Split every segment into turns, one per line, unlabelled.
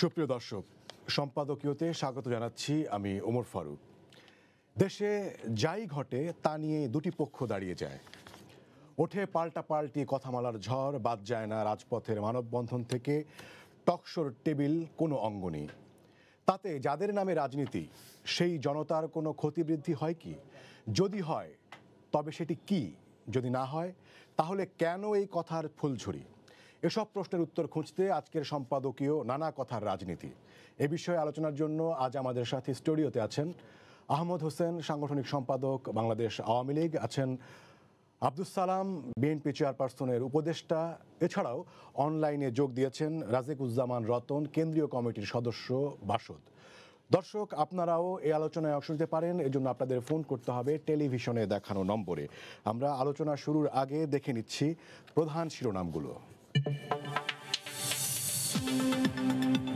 সুপ্রিয় দর্শক, সম্পাদকীয়তে স্বাগত জানাচ্ছি আমি ওমর ফারুক। দেশে যাই ঘটে তা নিয়ে দুটি পক্ষ দাঁড়িয়ে যায়। ওঠে পাল্টাপাল্টি কথামালার ঝড়, বাদ যায় না রাজপথের মানববন্ধন থেকে টকশোর টেবিল কোনো অঙ্গ নেই। তাতে যাদের নামে রাজনীতি, সেই জনতার কোনো ক্ষতিবৃদ্ধি হয় কি? যদি হয় তবে সেটি কি? যদি না হয় তাহলে কেন এই কথার ফুলঝুরি? এসব প্রশ্নের উত্তর খুঁজতে আজকের সম্পাদকীয় নানা কথার রাজনীতি। এ বিষয়ে আলোচনার জন্য আজ আমাদের সাথে স্টুডিওতে আছেন আহমদ হোসেন, সাংগঠনিক সম্পাদক বাংলাদেশ আওয়ামী লীগ, আছেন আব্দুস সালাম, বিএনপি চেয়ারপারসনের উপদেষ্টা, এছাড়াও অনলাইনে যোগ দিয়েছেন রাজিকুজ্জামান রতন, কেন্দ্রীয় কমিটির সদস্য বাসদ। দর্শক, আপনারাও এই আলোচনায় অংশ নিতে পারেন। এজন্য আপনাদের ফোন করতে হবে টেলিভিশনে দেখানো নম্বরে। আমরা আলোচনা শুরুর আগে দেখে নিচ্ছি প্রধান শিরোনামগুলো।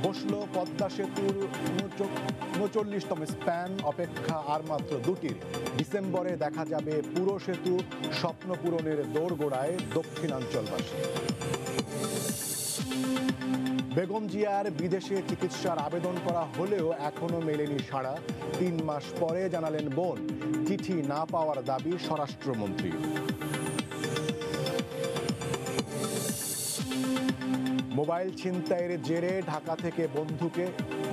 বসল পদ্মা সেতুর ৩৯তম স্প্যান, অপেক্ষা আর মাত্র দুটির। ডিসেম্বরে দেখা যাবে পুরো সেতু, স্বপ্ন পূরণের দোরগোড়ায় দক্ষিণাঞ্চলবাসী। বেগম জিয়ার বিদেশে চিকিৎসার আবেদন করা হলেও এখনো মেলেনি সাড়া। ৩ মাস পরে জানালেন বোন, চিঠি না পাওয়ার দাবি স্বরাষ্ট্রমন্ত্রী। মোবাইল ছিনতাইয়ের জেরে ঢাকা থেকে বন্ধুকে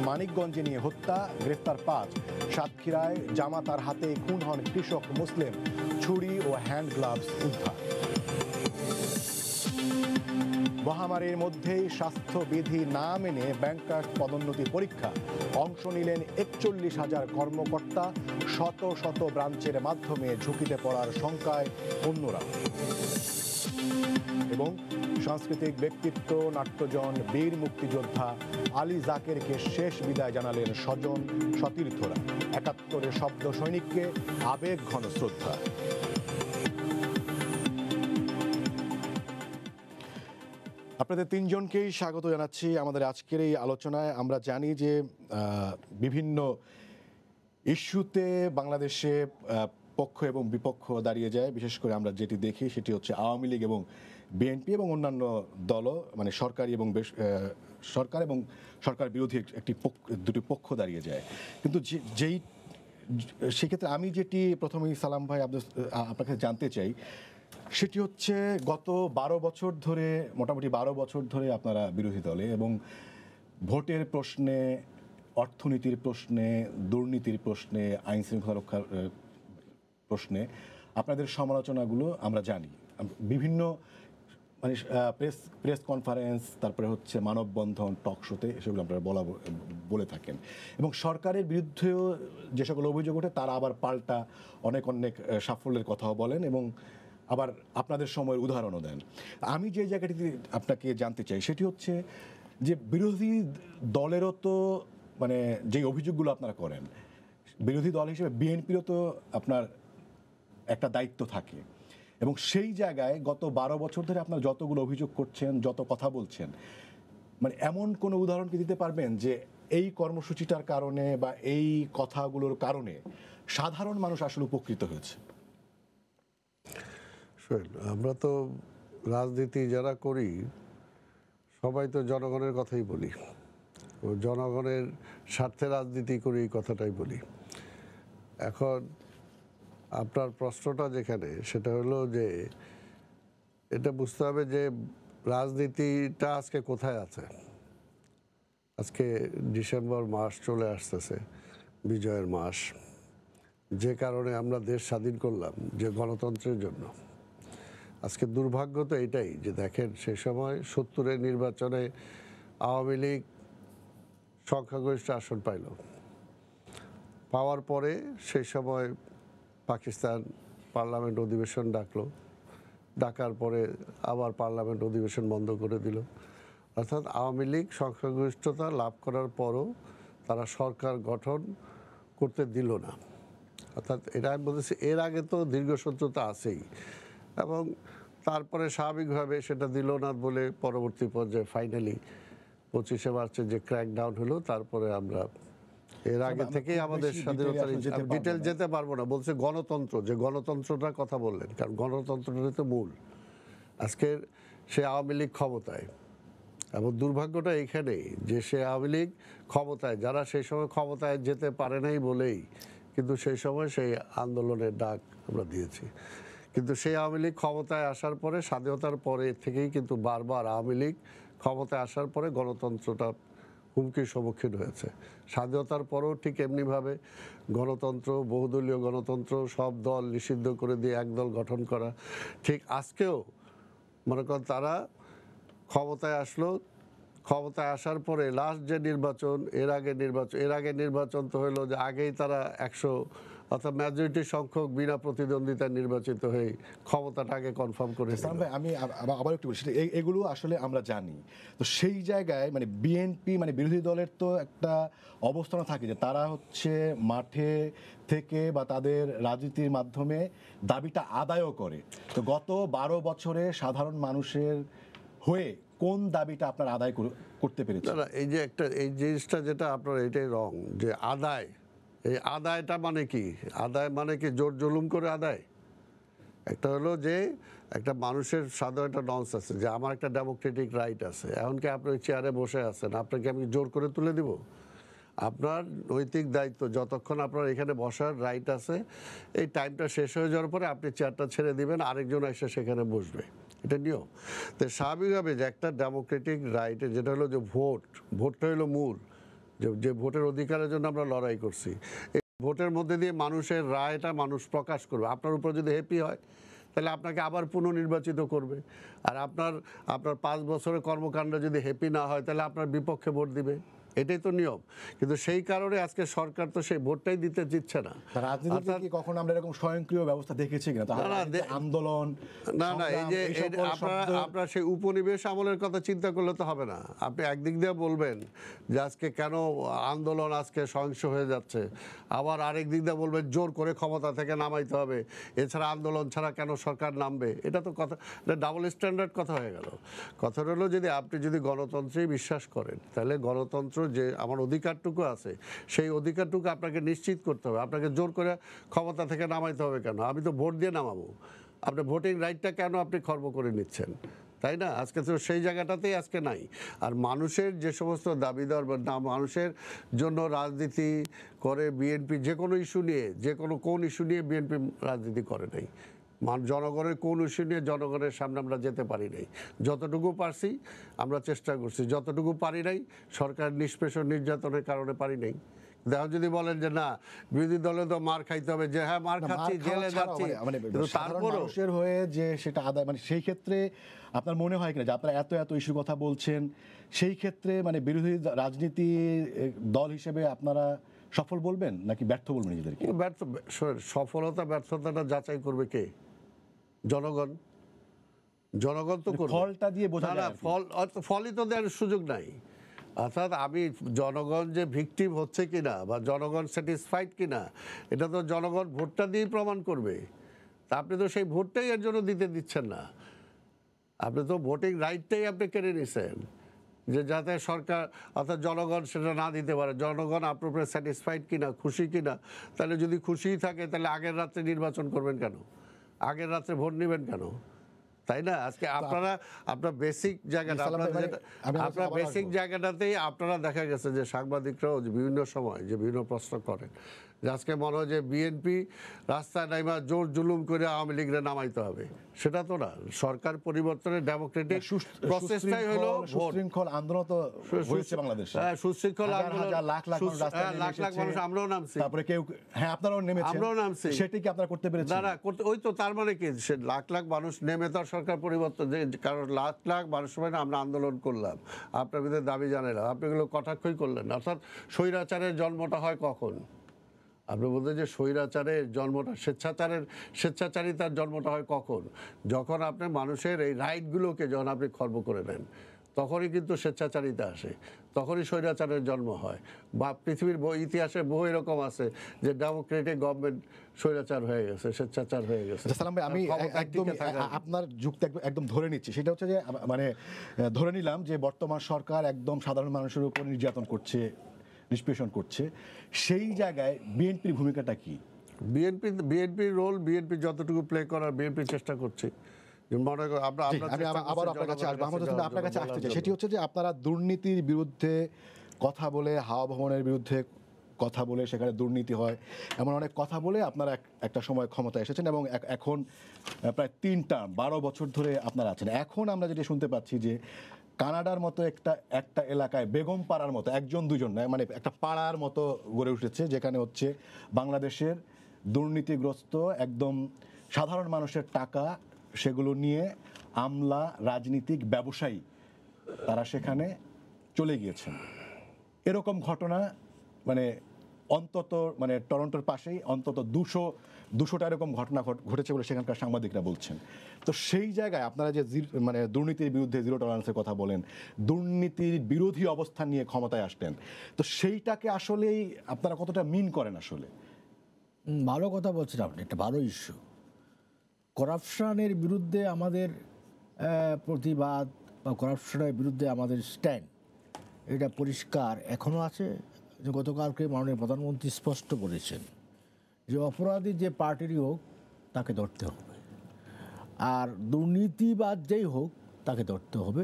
মানিকগঞ্জে নিয়ে হত্যা, গ্রেফতার ৫। সাতক্ষীরায় জামাতার হাতে খুন হন কৃষক মুসলিম, ছুরি ও হ্যান্ড গ্লাভস উদ্ধার। মহামারীর মধ্যেই স্বাস্থ্যবিধি না মেনে ব্যাংকার্স পদোন্নতি পরীক্ষা, অংশ নিলেন ৪১,০০০ কর্মকর্তা। শত শত ব্রাঞ্চের মাধ্যমে ঝুঁকিতে পড়ার শঙ্কায় অন্যরা। এবং সাংস্কৃতিক ব্যক্তিত্ব, নাট্যজন, বীর মুক্তিযোদ্ধা আলী জাকেরকে শেষ বিদায় জানালেন স্বজন সতীর্থরা। ৭১-এর শব্দ সৈনিককে আবেগ ঘন শ্রদ্ধা। আপনাদের তিনজনকেই স্বাগত জানাচ্ছি আমাদের আজকের এই আলোচনায়। আমরা জানি যে বিভিন্ন ইস্যুতে বাংলাদেশে পক্ষ এবং বিপক্ষ দাঁড়িয়ে যায়। বিশেষ করে আমরা যেটি দেখি সেটি হচ্ছে আওয়ামী লীগ এবং বিএনপি এবং অন্যান্য দলও, মানে সরকারি এবং সরকার এবং সরকার বিরোধী দুটি পক্ষ দাঁড়িয়ে যায়। কিন্তু সেক্ষেত্রে আমি যেটি প্রথমেই সালাম ভাই আপনার কাছে জানতে চাই সেটি হচ্ছে গত ১২ বছর ধরে, মোটামুটি ১২ বছর ধরে আপনারা বিরোধী দলে, এবং ভোটের প্রশ্নে, অর্থনীতির প্রশ্নে, দুর্নীতির প্রশ্নে, আইন শৃঙ্খলা রক্ষার প্রশ্নে আপনাদের সমালোচনাগুলো আমরা জানি। বিভিন্ন মানে প্রেস কনফারেন্স, তারপরে হচ্ছে মানববন্ধন, টক শোতে এসবগুলো আপনারা বলে থাকেন। এবং সরকারের বিরুদ্ধেও যে সকল অভিযোগ ওঠে তারা আবার পাল্টা অনেক সাফল্যের কথাও বলেন এবং আবার আপনাদের সময়ের উদাহরণও দেন। আমি যে জায়গাটিতে আপনাকে জানতে চাই সেটি হচ্ছে যে বিরোধী দলেরও তো মানে যে অভিযোগগুলো আপনারা করেন, বিরোধী দল হিসেবে বিএনপিরও তো আপনার একটা দায়িত্ব থাকে, এবং সেই জায়গায় গত ১২ বছর ধরে আপনারা যতগুলো অভিযোগ করছেন, যত কথা বলছেন, মানে এমন কোনো উদাহরণ কি দিতে পারবেন যে এই কর্মসূচিটার কারণে বা এই কথাগুলোর কারণে সাধারণ মানুষ আসলে উপকৃত হয়েছে?
আমরা তো রাজনীতি যারা করি সবাই তো জনগণের কথাই বলি, ও জনগণের স্বার্থে রাজনীতি করি এই কথাটাই বলি। এখন আপনার প্রশ্নটা যেখানে, সেটা হলো যে এটা বুঝতে হবে যে রাজনীতিটা আজকে কোথায় আছে। আজকে ডিসেম্বর মাস চলে আসতেছে, বিজয়ের মাস, যে কারণে আমরা দেশ স্বাধীন করলাম, যে গণতন্ত্রের জন্য। আজকে দুর্ভাগ্য তো এটাই যে দেখেন সেই সময় ৭০-এর নির্বাচনে আওয়ামী লীগ সংখ্যাগরিষ্ঠ আসন পাওয়ার পরে সেই সময় পাকিস্তান পার্লামেন্ট অধিবেশন ডাকার পরে আবার পার্লামেন্ট অধিবেশন বন্ধ করে দিল। অর্থাৎ আওয়ামী লীগ সংখ্যাগরিষ্ঠতা লাভ করার পরও তারা সরকার গঠন করতে দিল না। অর্থাৎ এটা আমি বলতেছি, এর আগে তো দীর্ঘ শত্রুতা আছেই, এবং তারপরে স্বাভাবিকভাবে সেটা দিল না বলে পরবর্তী পর্যায়ে ফাইনালি ২৫শে মার্চে যে ক্র্যাকডাউন হলো, তারপরে আমরা এর আগে থেকেই আমাদের স্বাধীনতার ডিটেল যেতে পারবো না। বলছে গণতন্ত্র, যে গণতন্ত্রটার কথা বললেন, কারণ গণতন্ত্রটাই তো মূল। আজকের সে আওয়ামী লীগ ক্ষমতায়, এবং দুর্ভাগ্যটা এইখানেই যে সে আওয়ামী লীগ ক্ষমতায়, যারা সেই সময় ক্ষমতায় যেতে পারে নাই বলেই কিন্তু সেই সময় সেই আন্দোলনের ডাক আমরা দিয়েছি। কিন্তু সেই আওয়ামী লীগ ক্ষমতায় আসার পরে, স্বাধীনতার পরে থেকেই কিন্তু বারবার আওয়ামী লীগ ক্ষমতায় আসার পরে গণতন্ত্রটা হুমকির সম্মুখীন হয়েছে। স্বাধীনতার পরেও ঠিক এমনিভাবে গণতন্ত্র, বহুদলীয় গণতন্ত্র, সব দল নিষিদ্ধ করে দিয়ে একদল গঠন করা, ঠিক আজকেও মনে করেন তারা ক্ষমতায় আসলো, ক্ষমতায় আসার পরে লাস্ট যে নির্বাচন, এর আগে নির্বাচন তো হলো যে আগেই তারা 100 অর্থাৎ মেজরিটি সংখ্যক বিনা প্রতিদ্বন্দ্বিতায় নির্বাচিত হয়ে ক্ষমতাটা আগে কনফার্ম করে নিল।
সালাম ভাই, আমি আবার একটু বলি, এগুলো আসলে আমরা জানি। তো সেই জায়গায় মানে বিএনপি মানে বিরোধী দলের তো একটা অবস্থান থাকে যে তারা হচ্ছে মাঠে থেকে বা তাদের রাজনীতির মাধ্যমে দাবিটা আদায়ও করে। তো গত 12 বছরে সাধারণ মানুষের হয়ে কোন দাবিটা আপনার আদায় করতে পেরেছেন?
না, এই যে একটা এই জিনিসটা যেটা আপনার এটাই রং, যে আদায়, এই আদায়টা মানে কি? আদায় মানে কি জোর জুলুম করে আদায়? একটা হলো যে একটা মানুষের সাধারণ একটা নর্মস আছে যে আমার একটা ডেমোক্রেটিক রাইট আছে, এমনকি আপনি ওই চেয়ারে বসে আছেন, আপনাকে আমি জোর করে তুলে দিব? আপনার নৈতিক দায়িত্ব, যতক্ষণ আপনার এখানে বসার রাইট আছে, এই টাইমটা শেষ হয়ে যাওয়ার পরে আপনি চেয়ারটা ছেড়ে দিবেন, আরেকজন এসে সেখানে বসবে। এটা নিয়ম। তো স্বাভাবিকভাবে যে একটা ডেমোক্রেটিক রাইটে যেটা হলো যে ভোটটা হলো মূল, যে ভোটের অধিকারের জন্য আমরা লড়াই করছি, এই ভোটের মধ্যে দিয়ে মানুষের রায়টা মানুষ প্রকাশ করবে। আপনার উপর যদি হ্যাপি হয় তাহলে আপনাকে আবার পুনর্নির্বাচিত করবে, আর আপনার 5 বছরের কর্মকাণ্ড যদি হ্যাপি না হয় তাহলে আপনার বিপক্ষে ভোট দিবে। এটাই তো নিয়ম। কিন্তু সেই কারণে আজকে সরকার তো সেই ভোটটাই দিতে দিচ্ছে না।
রাজনীতিতে কি কখনো আমরা এরকম স্বয়ংক্রিয় ব্যবস্থা দেখেছি কিনা? আন্দোলন
না, এই যে আপনারা সেই উপনিবেশ আমলের কথা চিন্তা করলে তো হবে না। আপনি একদিক দিয়ে বলবেন যে আজকে কেন আন্দোলন আজকে সহিংস হয়ে যাচ্ছে, আবার আরেক দিক দিয়ে বলবেন জোর করে ক্ষমতা থেকে নামাইতে হবে, এছাড়া আন্দোলন ছাড়া কেন সরকার নামবে। এটা তো কথা, এটা ডাবল স্ট্যান্ডার্ড কথা হয়ে গেল। কথাটা হলো যদি আপনি যদি গণতন্ত্রে বিশ্বাস করেন তাহলে গণতন্ত্র যে আমার অধিকারটুকু আছে সেই অধিকারটুকু আপনাকে নিশ্চিত করতে হবে। আপনাকে জোর করে ক্ষমতা থেকে নামাইতে হবে কেন? আমি তো ভোট দিয়ে নামাবো, আপনার ভোটিং রাইটটা কেন আপনি খর্ব করে নিচ্ছেন? তাই না? আজকে তো সেই জায়গাটাতেই আজকে নাই। আর মানুষের যে সমস্ত দাবিদার বা মানুষের জন্য রাজনীতি করে বিএনপি, যে কোনো ইস্যু নিয়ে, কোন ইস্যু নিয়ে বিএনপি রাজনীতি করে নাই। জনগণের কোন ইস্যু নিয়ে জনগণের সামনে আমরা যেতে পারি নাই। যতটুকু পারছি আমরা চেষ্টা করছি, যতটুকু পারি নাই সরকার নিষ্পেষণ নির্যাতনের কারণে পারি নাই। দেখো, যদি বলেন যে না বিরোধী দলে তো মার খাইতে হবে, যে হ্যাঁ মার খাচ্ছি, জেলে যাচ্ছি,
তারপর মানুষের হয়ে যে সেটা আদায়, মানে সেই ক্ষেত্রে আপনার মনে হয় কিনা যে আপনারা এত ইস্যুর কথা বলছেন, সেই ক্ষেত্রে মানে বিরোধী রাজনীতি দল হিসেবে আপনারা সফল বলবেন নাকি ব্যর্থ বলবেন নিজেদেরকে?
সফলতা ব্যর্থতাটা যাচাই করবে কে? জনগণ তো করবে।
ফলটা দিয়ে বোঝা যায়?
ফলই তো দেওয়ার সুযোগ নাই। অর্থাৎ আমি জনগণ যে ভিকটিম হচ্ছে কিনা বা জনগণ স্যাটিসফাইড কিনা এটা তো জনগণ ভোটটা দিয়েই প্রমাণ করবে। তা আপনি তো সেই ভোটটাই এর জন্য দিতে দিচ্ছেন না। আপনি তো ভোটিং রাইটটাই আপনি কেড়ে নিছেন, যে যাতে সরকার অর্থাৎ জনগণ সেটা না দিতে পারে। জনগণ আপনার উপরে স্যাটিসফাইড কিনা, খুশি কিনা, তাহলে যদি খুশিই থাকে তাহলে আগের রাত্রে নির্বাচন করবেন কেন? আগের রাত্রে ভোট নেবেন কেন? তাই না? আজকে আপনার বেসিক জায়গাটা, আপনার বেসিক জায়গাটাতেই আপনারা দেখা গেছে যে সাংবাদিকরাও বিভিন্ন সময় যে বিভিন্ন প্রশ্ন করেন যে আজকে মনে হয় যে বিএনপি রাস্তায় নাইমা জোর জুলুম করে আওয়ামী লীগরে নামাইতে হবে। সেটা তো না। সরকার পরিবর্তনের ডেমোক্রেটিক প্রসেসটাই হলো
সুশৃঙ্খল আন্দোলন তো হয়েছে বাংলাদেশে।
সুশৃঙ্খল আন্দোলন,
লাখ লাখ মানুষ
আমরাও নামছি,
তারপরে কেউ হ্যাঁ আপনারাও নেমেছেন,
আমরাও নামছি।
সেটা কি আপনারা করতে পেরেছেন?
না করতে, ওই তো তার মানে কি সে লাখ মানুষ নেমে তো সরকার পরিবর্তন, কারণ লাখ মানুষ মানে আমরা আন্দোলন করলাম, আপনার ভিতরে দাবি জানালাম, আপনি এগুলো কটাক্ষই করলেন। অর্থাৎ স্বৈরাচারের জন্মটা হয় কখন? আপনি বলতে যে স্বৈরাচারের জন্মটা, স্বেচ্ছাচারিতার জন্মটা হয় কখন? যখন আপনি মানুষের এই রাইটগুলোকে যখন আপনি খর্ব করে নেন, তখনই কিন্তু স্বেচ্ছাচারিতা আসে, তখনই স্বৈরাচারের জন্ম হয়। বা পৃথিবীর ইতিহাসে বহু এরকম আছে যে ডেমোক্রেটিক গভর্নমেন্ট স্বৈরাচার হয়ে গেছে, স্বেচ্ছাচার হয়ে গেছে।
সালাম ভাই, আমি একদম আপনার যুক্তি একদম ধরে নিচ্ছি। সেটা হচ্ছে যে মানে ধরে নিলাম যে বর্তমান সরকার একদম সাধারণ মানুষের উপর নির্যাতন করছে, নিষ্পেষণ করছে। সেই জায়গায় বিএনপির ভূমিকাটা কি?
বিএনপির রোল, বিএনপি যতটুকু প্লে করার বিএনপি চেষ্টা করছে। যে মনে করো আমরা
জি,
আমরা
আমি
চেষ্টা করছি
আবার আপনার কাছে আসবো।
জনগণের
আহমদ হোসেন ভাই, আপনার কাছে
যাওয়ার
আসতে চাই।
জন্য।
সেটি হচ্ছে যে আপনারা দুর্নীতির বিরুদ্ধে কথা বলে, হাওয়া ভবনের বিরুদ্ধে কথা বলে, সেখানে দুর্নীতি হয় এমন অনেক কথা বলে আপনারা একটা সময় ক্ষমতায় এসেছেন এবং এখন প্রায় 3 টার্ম 12 বছর ধরে আপনারা আছেন। এখন আমরা যেটা শুনতে পাচ্ছি যে কানাডার মতো একটা এলাকায় বেগম পাড়ার মতো একজন দুজন নয়, মানে একটা পাড়ার মতো গড়ে উঠেছে, যেখানে হচ্ছে বাংলাদেশের দুর্নীতিগ্রস্ত একদম সাধারণ মানুষের টাকা, সেগুলো নিয়ে আমলা, রাজনীতিক, ব্যবসায়ী তারা সেখানে চলে গিয়েছেন। এরকম ঘটনা মানে অন্তত মানে টরন্টোর পাশেই অন্তত 200টা এরকম ঘটনা ঘটেছে বলে সেখানকার সাংবাদিকরা বলছেন। তো সেই জায়গায় আপনারা যে মানে দুর্নীতির বিরুদ্ধে জিরো টলারেন্সের কথা বলেন, দুর্নীতির বিরোধী অবস্থান নিয়ে ক্ষমতায় আসলেন, তো সেইটাকে আসলেই আপনারা কতটা মিন করেন আসলে?
ভালো কথা বলছেন আপনি, একটা ভালো ইস্যু। করাপশনের বিরুদ্ধে আমাদের প্রতিবাদ বা করাপশনের বিরুদ্ধে আমাদের স্ট্যান্ড, এটা পরিষ্কার এখনও আছে। যে গতকালকে মাননীয় প্রধানমন্ত্রী স্পষ্ট বলেছেন যে অপরাধী যে পার্টিরই হোক তাকে ধরতে হবে, আর দুর্নীতিবাদ যেই হোক তাকে ধরতে হবে।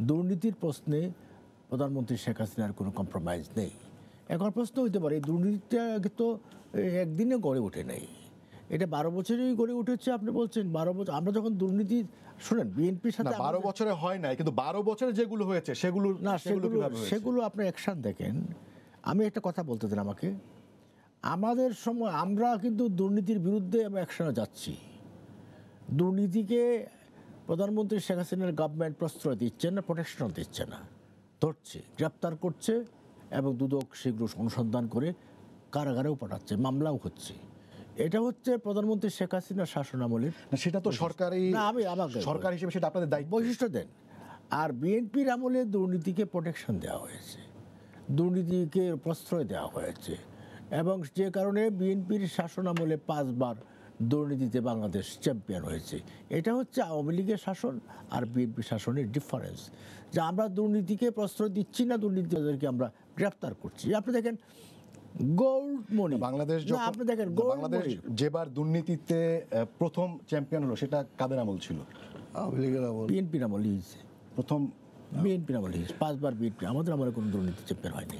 দুর্নীতির প্রশ্নে প্রধানমন্ত্রী শেখ হাসিনার কোনো কম্প্রোমাইজ নেই। এখন প্রশ্ন হইতে পারে এই দুর্নীতিটা তো একদিনে গড়ে ওঠে নাই, এটা 12 বছরেই গড়ে উঠেছে। আপনি বলছেন 12 বছর, আমরা যখন দুর্নীতি শুনেন বিএনপির
না,
সাথে
12 বছরে হয় নাই, কিন্তু 12 বছরে যেগুলো হয়েছে সেগুলো
না,
কিভাবে হয়েছে?
সেগুলো আপনি অ্যাকশন দেখেন। আমি একটা কথা বলতে দেন আমাকে, আমাদের সময় আমরা কিন্তু দুর্নীতির বিরুদ্ধে আমরা অ্যাকশনে যাচ্ছি। দুর্নীতিকে প্রধানমন্ত্রী শেখ হাসিনার গভর্নমেন্ট প্রশ্রয় দিচ্ছে না, প্রোটেকশন দিচ্ছে না, ধরছে, গ্রেপ্তার করছে এবং দুদক শীঘ্র অনুসন্ধান করে কারাগারেও পাঠাচ্ছে, মামলাও হচ্ছে। এটা হচ্ছে প্রধানমন্ত্রী শেখ হাসিনার শাসনামলের।
না, সেটা তো সরকারি,
না, আমাকে
সরকার হিসেবে সেটা আপনাদের দায়িত্ব।
বৈশিষ্ট্য দেন। আর বিএনপির আমলে দুর্নীতিকে প্রোটেকশন দেওয়া হয়েছে, দুর্নীতিকে প্রশ্রয় দেওয়া হয়েছে, এবং যে কারণে বিএনপির শাসন আমলে 5 বার দুর্নীতিতে বাংলাদেশ চ্যাম্পিয়ন হয়েছে। এটা হচ্ছে আওয়ামী লীগের শাসন আর বিএনপি শাসনের ডিফারেন্স, যে আমরা দুর্নীতিকে প্রশ্রয় দিচ্ছি না, দুর্নীতিবাদীদেরকে আমরা গ্রেফতার করছি। আপনি দেখেন গোল্ড মনি,
বাংলাদেশ
আপনি দেখেন
বাংলাদেশ যেবার দুর্নীতিতে প্রথম চ্যাম্পিয়ন হলো সেটা কাদের আমল ছিল?
আওয়ামী লীগের আমল।
বিএনপির আমল হয়েছে,
প্রথম
বিএনপির আমল হয়েছে 5 বার বিএনপি। আমাদের আমলে কোনো দুর্নীতি চ্যাম্পিয়ন হয়নি।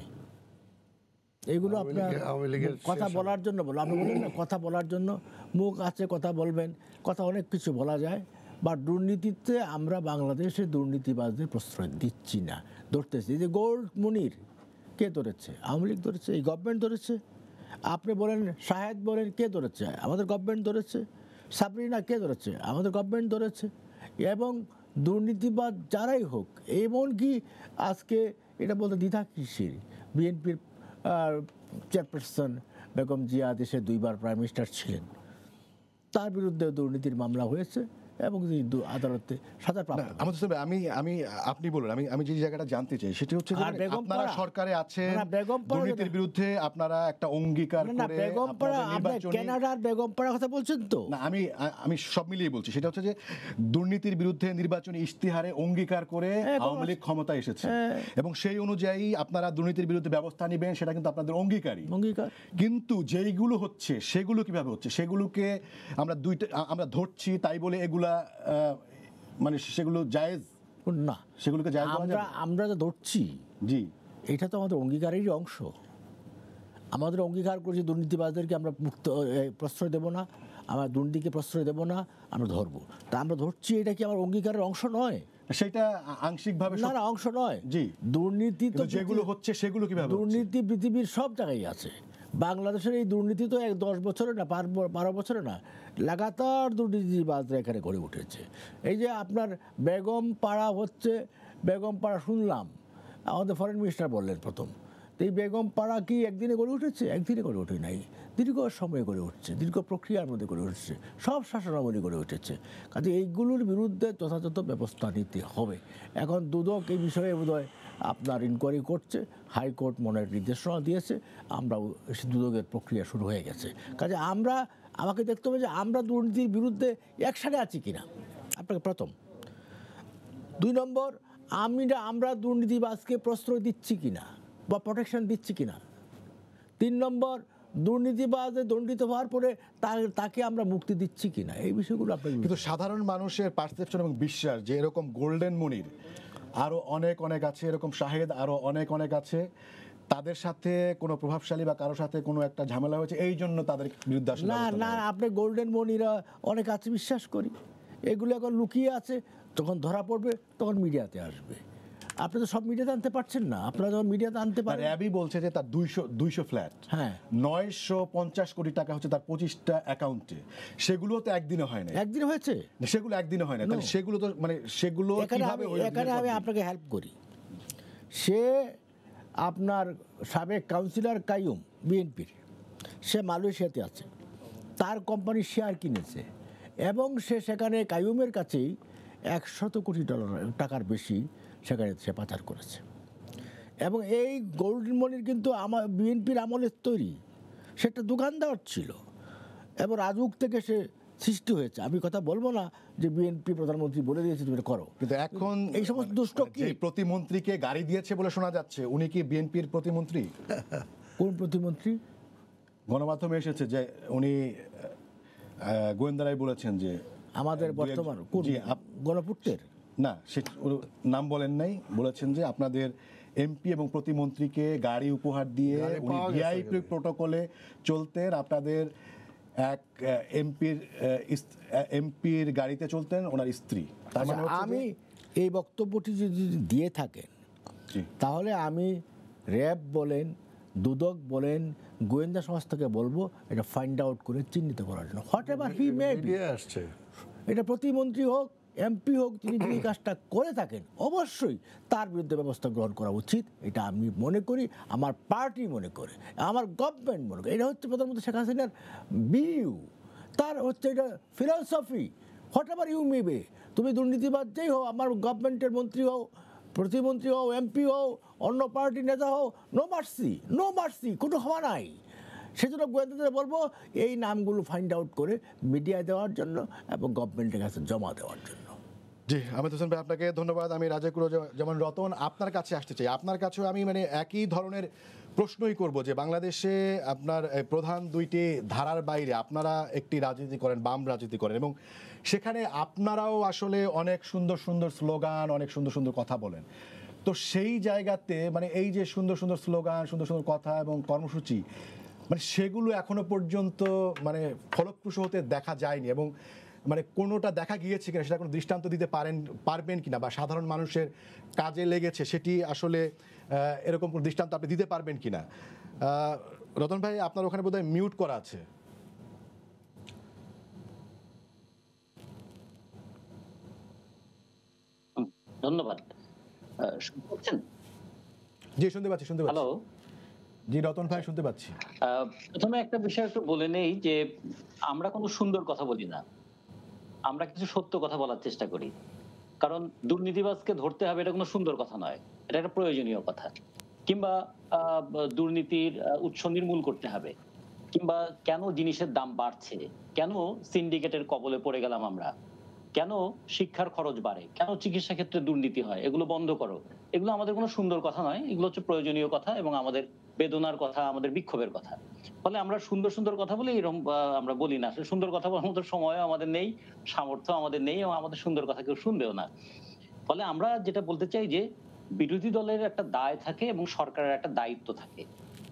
এগুলো আপনার
আওয়ামী লীগের
কথা বলার জন্য বলো, আপনি বলেন না কথা বলার জন্য, মুখ আছে কথা বলবেন, কথা অনেক কিছু বলা যায়। বা দুর্নীতিতে আমরা বাংলাদেশে দুর্নীতিবাজদের প্রশ্রয় দিচ্ছি না, ধরতেছি। এই যে গোল্ড মনির কে ধরেছে? আওয়ামী লীগ ধরেছে, এই গভর্নমেন্ট ধরেছে। আপনি বলেন শাহেদ, বলেন কে ধরেছে? আমাদের গভর্নমেন্ট ধরেছে। সাবরিনা কে ধরেছে? আমাদের গভর্নমেন্ট ধরেছে। এবং দুর্নীতিবাদ যারাই হোক, এমনকি আজকে এটা বলতে দ্বিধা কিসের, বিএনপির চেয়ারপারসন বেগম জিয়া দেশে 2 বার প্রাইম মিনিস্টার ছিলেন, তার বিরুদ্ধে দুর্নীতির মামলা হয়েছে এবং তিনি আদালতে সাজা প্রাপ্ত।
আমাদের সাথে আমি আপনি বলুন, আমি যে জায়গাটা জানতে চাই সেটা হচ্ছে যে
আর
আপনারা সরকারে আছেন,
বেগমপাড়া
দুর্নীতির বিরুদ্ধে আপনারা একটা অঙ্গীকার
না,
করে
বেগমপাড়া,
আপনাদের
আপনি
নির্বাচনী,
কানাডার বেগমপাড়া কথা বলছেন তো?
না আমি সব মিলিয়ে বলছি, সেটা হচ্ছে যে দুর্নীতির বিরুদ্ধে নির্বাচনী ইশতেহারে অঙ্গীকার করে আওয়ামী লীগ ক্ষমতায় এসেছে এবং সেই অনুযায়ী আপনারা দুর্নীতির বিরুদ্ধে ব্যবস্থা নেবেন, সেটা কিন্তু আপনাদের অঙ্গীকারই। কিন্তু যেইগুলো হচ্ছে সেগুলো কিভাবে হচ্ছে, সেগুলোকে আমরা ধরছি তাই বলে এগুলা মানে সেগুলো জায়েজ
না,
সেগুলোকে জায়েজ বলা যাবে?
আমরা যা ধরছি,
জি,
এটা তো আমাদের অঙ্গীকারেরই অংশ। আমাদের অঙ্গীকার করছি দুর্নীতিবাজদেরকে আমরা মুক্ত প্রশ্রয় দেব না, আমরা দুর্নীতিকে প্রশ্রয় দেব না, আমরা ধরবো। তা আমরা ধরছি, এটা কি আমার অঙ্গীকারের অংশ নয়?
সেটা আংশিকভাবে
না, অংশ নয়।
জি,
দুর্নীতি তো
যেগুলো হচ্ছে সেগুলো কিভাবে হচ্ছে?
দুর্নীতি পৃথিবীর সব জায়গায় আছে। বাংলাদেশের এই দুর্নীতি তো 10 বছরে না, 12 বছরে না, লাগাতার দুর্নীতিবাজরা এখানে গড়ে উঠেছে। এই যে আপনার বেগম পাড়া হচ্ছে, বেগম পাড়া শুনলাম আমাদের ফরেন মিনিস্টার বললেন প্রথম। তো এই বেগম পাড়া কি একদিনে গড়ে উঠেছে? একদিনে গড়ে ওঠে নাই, দীর্ঘ সময়ে গড়ে উঠছে, দীর্ঘ প্রক্রিয়ার মধ্যে গড়ে উঠছে, সব শাসনাবলী গড়ে উঠেছে। কাজে এইগুলোর বিরুদ্ধে যথাযথ ব্যবস্থা নিতে হবে। এখন দুদক এই বিষয়ে বোধহয় আপনার ইনকোয়ারি করছে, হাইকোর্ট মনে হয় নির্দেশনা দিয়েছে, আমরা দুদকের প্রক্রিয়া শুরু হয়ে গেছে। কাজে আমাকে দেখতে হবে যে আমরা দুর্নীতির বিরুদ্ধে একসাথে আছি কিনা, আপনাকে প্রথম। 2 নম্বর, আমরা দুর্নীতিবাজকে প্রশ্রয় দিচ্ছি কিনা বা প্রোটেকশন দিচ্ছি কিনা। 3 নম্বর, দুর্নীতিবাদে দণ্ডিত হওয়ার পরে তাকে আমরা মুক্তি দিচ্ছি কিনা, এই বিষয়গুলো আপনাকে
কিন্তু সাধারণ মানুষের পারসেপশন এবং বিশ্বাস যে এরকম গোল্ডেন মনির আরো অনেক অনেক আছে, এরকম শাহেদ আরো অনেক অনেক আছে, তাদের সাথে কোনো প্রভাবশালী বা কারোর সাথে কোনো একটা ঝামেলা হয়েছে, এই জন্য তাদের বিরুদ্ধে আসলে
না
ব্যবস্থা
না,
নেওয়া।
আপনি গোল্ডেন মনিরা অনেক আছে বিশ্বাস করি, এগুলো এখন লুকিয়ে আছে, যখন ধরা পড়বে তখন মিডিয়াতে আসবে। আপনি তো সব মিডিয়াতে আনতে পারছেন না, আপনারা যখন মিডিয়াতে আনতে পারেন।
র্যাবই বলছে যে তার 200 ফ্ল্যাট,
হ্যাঁ
950 কোটি টাকা হচ্ছে তার 25টা অ্যাকাউন্টে, সেগুলো তো একদিনে হয় না,
একদিন হয়েছে।
সেগুলো একদিনে হয় না, তাহলে সেগুলো তো মানে সেগুলো কিভাবে ওই
এখানে আমি আপনাকে হেল্প করি। সে আপনার সাবেক কাউন্সিলর কাইয়ুম বিএনপির, সে মালয়েশিয়াতে আছে, তার কোম্পানির শেয়ার কিনেছে এবং সে সেখানে কাইয়ুমের কাছেই $100 কোটি টাকার বেশি সেখানে সে পাচার করেছে। এবং এই গোল্ডেন মনির কিন্তু আমার বিএনপির আমলের তৈরি, সেটা দোকানদার ছিল এবং রাজউক থেকে সে সৃষ্টি হয়েছে। আমি কথা বলবো না যে বিএনপি প্রধানমন্ত্রী বলে দিয়েছে তুমি এটা করো,
কিন্তু এখন
এই সমস্ত দুষ্ট কি?
যে প্রতিমন্ত্রীকে গাড়ি দিয়েছে বলে শোনা যাচ্ছে, উনি কি বিএনপির প্রতিমন্ত্রী?
কোন প্রতিমন্ত্রী?
গণমাধ্যমে এসেছে যে উনি গোয়েন্দারাই বলেছেন যে
আমাদের বর্তমান কোন
জি,
গণপূর্তের?
না, সে নাম বলেন নাই, বলেছেন যে আপনাদের এমপি এবং প্রতিমন্ত্রীকে গাড়ি উপহার দিয়ে
গাড়ি
উনি
পাওয়া গেছে
ভিআইপি প্রটোকলে চলতেন, আপনাদের এক এমপির গাড়িতে চলতেন ওনার স্ত্রী। তার মানে হচ্ছে
আমি এই বক্তব্যটি যদি দিয়ে থাকেন
জি।
তাহলে আমি র্যাব বলেন, দুদক বলেন, গোয়েন্দা সংস্থাকে বলবো এটা ফাইন্ড আউট করে চিহ্নিত করার জন্য, what ever he may be.
Media আসছে,
এটা প্রতিমন্ত্রী হোক, এমপি হোক, তিনি যদি কাজটা করে থাকেন অবশ্যই তার বিরুদ্ধে ব্যবস্থা গ্রহণ করা উচিত। এটা আমি মনে করি, আমার পার্টি মনে করে, আমার গভর্নমেন্ট মনে করে। এটা হচ্ছে প্রধানমন্ত্রী শেখ হাসিনার বিউ, তার হচ্ছে এটা philosophy. What ever you maybe, তুমি দুর্নীতিবাদ যেই হও, আমার গভর্নমেন্টের মন্ত্রী হও, প্রতিমন্ত্রী হও, এমপি হও, অন্য পার্টির নেতা হও, নো মার্সি, নো মার্সি, কোনো ক্ষমা নাই। সেজন্য গোয়েন্দাদের বলবো এই নামগুলো ফাইন্ড আউট করে মিডিয়ায় দেওয়ার জন্য এবং গভর্নমেন্টের কাছে জমা দেওয়ার জন্য।
জি, আহমেদ হোসেন ভাই আপনাকে ধন্যবাদ। আমি রাজাকুর যেমন রতন আপনার কাছে আসতে চাই, আপনার কাছেও আমি মানে একই ধরনের প্রশ্নই করব যে বাংলাদেশে আপনার প্রধান দুইটি ধারার বাইরে আপনারা একটি রাজনীতি করেন, বাম রাজনীতি করেন, এবং সেখানে আপনারাও আসলে অনেক সুন্দর সুন্দর স্লোগান, অনেক সুন্দর সুন্দর কথা বলেন। তো সেই জায়গাতে মানে এই যে সুন্দর সুন্দর স্লোগান, সুন্দর সুন্দর কথা এবং কর্মসূচি, মানে সেগুলো এখনো পর্যন্ত মানে ফলপ্রসূ হতে দেখা যায়নি, এবং মানে কোনোটা দেখা গিয়েছে কিনা সেটা কোনো দৃষ্টান্ত দিতে পারবেন কিনা, বা সাধারণ মানুষের কাজে লেগেছে সেটি আসলে এরকম কোনো দৃষ্টান্ত আপনি দিতে পারবেন কিনা? রতন ভাই আপনার ওখানে বোধহয় মিউট করা আছে।
ধন্যবাদ। শুনতে পাচ্ছেন?
জি, শুনতে পাচ্ছি, শুনতে পাচ্ছি।
হ্যালো।
জি, রতন ভাই শুনতে পাচ্ছি।
প্রথমে একটা বিষয় একটু বলে নেই যে আমরা কোনো সুন্দর কথা বলি না, আমরা কিছু সত্য কথা বলার চেষ্টা করি। কারণ দুর্নীতিবাজকে ধরতে হবে এটা কোনো সুন্দর কথা নয়, এটা একটা প্রয়োজনীয় কথা। কিংবা দুর্নীতির উৎস নির্মূল করতে হবে, কিংবা কেন জিনিসের দাম বাড়ছে, কেন সিন্ডিকেটের কবলে পড়ে গেলাম আমরা, কেন শিক্ষার খরচ বাড়ে, কেন চিকিৎসা ক্ষেত্রে দুর্নীতি হয়, এগুলো বন্ধ করো। এগুলো আমাদের কোনো সুন্দর কথা নয়, এগুলো হচ্ছে প্রয়োজনীয় কথা এবং আমাদের বেদনার কথা, আমাদের বিক্ষোভের কথা। ফলে আমরা সুন্দর সুন্দর কথা বলে এরকম আমরা বলি না। আসলে সুন্দর কথা বলার মতো সময় আমাদের নেই, সামর্থ্য আমাদের নেই, এবং আমাদের সুন্দর কথা কেউ শুনবেও না। ফলে আমরা যেটা বলতে চাই যে বিরোধী দলের একটা দায় থাকে এবং সরকারের একটা দায়িত্ব থাকে।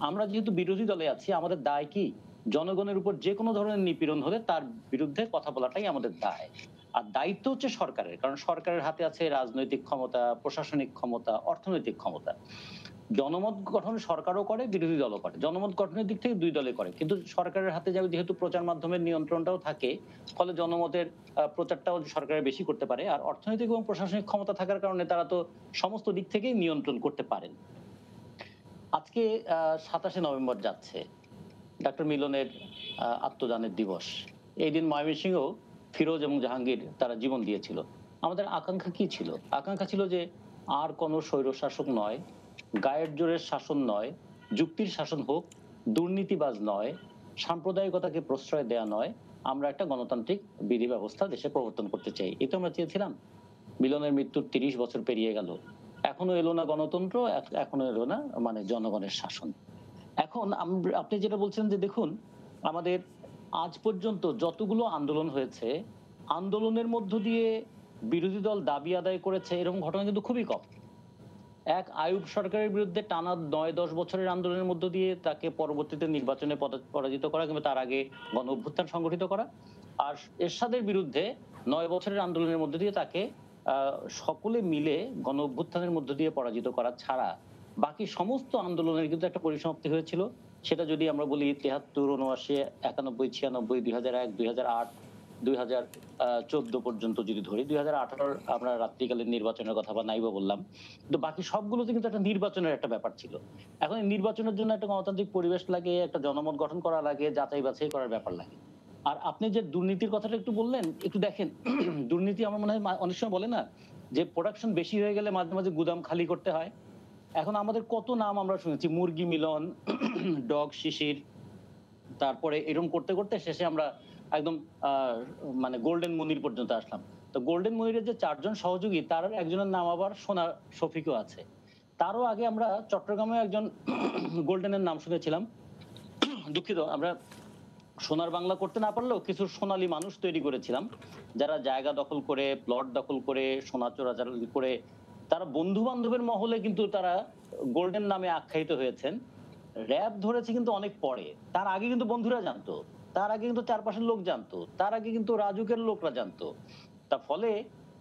আমরা যেহেতু বিরোধী দলে আছি, আমাদের দায় কি? জনগণের উপর যে কোনো ধরনের নিপীড়ন হলে তার বিরুদ্ধে কথা বলাটাই আমাদের দায়। আর দায়িত্ব হচ্ছে সরকারের, কারণ সরকারের হাতে আছে রাজনৈতিক ক্ষমতা, প্রশাসনিক ক্ষমতা, অর্থনৈতিক ক্ষমতা। জনমত গঠন সরকারও করে, বিরোধী দলও করে। জনমত গঠনের দিক থেকে দুই দলে করে, কিন্তু সরকারের হাতে যেহেতু প্রচার মাধ্যমের নিয়ন্ত্রণটাও থাকে, ফলে জনমতের প্রচারটাও সরকারের বেশি করতে পারে। আর অর্থনৈতিক এবং প্রশাসনিক ক্ষমতা থাকার কারণে তারা তো সমস্ত দিক থেকেই নিয়ন্ত্রণ করতে পারেন। আজকে 27শে নভেম্বর যাচ্ছে, ডক্টর মিলনের আত্মদানের দিবস। এই দিন ময়মনসিংহেও ফিরোজ এবং জাহাঙ্গীর তারা জীবন দিয়েছিল। আমাদের আকাঙ্ক্ষা কি ছিল? আকাঙ্ক্ষা ছিল যে আর কোনো স্বৈরশাসক নয়, গায়ের জোরের শাসন নয়, যুক্তির শাসন হোক, দুর্নীতিবাজ নয়, সাম্প্রদায়িকতাকে প্রশ্রয় দেয়া নয়, আমরা একটা গণতান্ত্রিক বিধি ব্যবস্থা দেশে প্রবর্তন করতে চাই। এই তো আমরা চেয়েছিলাম। মিলনের মৃত্যুর 30 বছর পেরিয়ে গেল, এখনো এলো না গণতন্ত্র, এখনো এলো না মানে জনগণের শাসন। এখন আপনি যেটা বলছেন যে দেখুন, আমাদের আজ পর্যন্ত যতগুলো আন্দোলন হয়েছে, আন্দোলনের মধ্য দিয়ে বিরোধী দল দাবি আদায় করেছে এরকম ঘটনা কিন্তু খুবই কম। এক আইয়ুব সরকারের বিরুদ্ধে টানা ৯-১০ বছরের আন্দোলনের মধ্য দিয়ে তাকে পরবর্তীতে নির্বাচনে পরাজিত করা কিংবা তার আগে গণ অভ্যুত্থান সংগঠিত করা। আর এরশাদের বিরুদ্ধে ৯ বছরের আন্দোলনের মধ্য দিয়ে তাকে আ সকলে মিলে গণ অভ্যুত্থানের মধ্য দিয়ে পরাজিত করা ছাড়া বাকি সমস্ত আন্দোলনের কিন্তু একটা পরিসমাপ্তি হয়েছিল। সেটা যদি আমরা বলি ৭৩, ৭৯, ৯১, ৯৬, ২০০১, ২০০৮, ২০১৪ পর্যন্ত যদি ধরি, ২০১৮ আমরা রাত্রিকালীন নির্বাচনের কথা বা নাইবা বললাম। কিন্তু বাকি সবগুলোতে কিন্তু একটা নির্বাচনের একটা ব্যাপার ছিল। এখন এই নির্বাচনের জন্য একটা গণতান্ত্রিক পরিবেশ লাগে, একটা জনমত গঠন করা লাগে, যাচাই বাছাই করার ব্যাপার লাগে। আর আপনি যে দুর্নীতির কথাটা একটু বললেন, একটু দেখেন দুর্নীতি আমার মনে হয় অনেক সময় বলে না যে প্রোডাকশন বেশি হয়ে গেলে মাঝে, মাঝে গুদাম খালি করতে হয়। এখন আমাদের কত নাম আমরা শুনেছি, মুরগি মিলন, ডগ শিশির, তারপরে এরকম করতে, করতে শেষে আমরা একদম আ মানে গোল্ডেন মুনির পর্যন্ত আসলাম। তো গোল্ডেন মুনিরের যে ৪ জন সহযোগী তার একজনের নাম আবার সোনা শফিকও আছে। তারও আগে আমরা চট্টগ্রামে একজন গোল্ডেনের নাম শুনেছিলাম। দুঃখিত, আমরা সোনার বাংলা করতে না পারলেও কিছু সোনালী মানুষ তৈরি করেছিলাম। যারা জায়গা দখল করে, প্লট দখল করে, সোনা চোরাচালানি করে তারা বন্ধু-বান্ধবের মহলে কিন্তু তারা গোল্ডেন নামে আখ্যায়িত হয়েছেন। র‍্যাব ধরেছে কিন্তু অনেক পরে। তার আগে কিন্তু বন্ধুরা জানতো। তার আগে কিন্তু চারপাশের লোক জানতো। তার আগে কিন্তু রাজুকের লোকরা জানতো। তার ফলে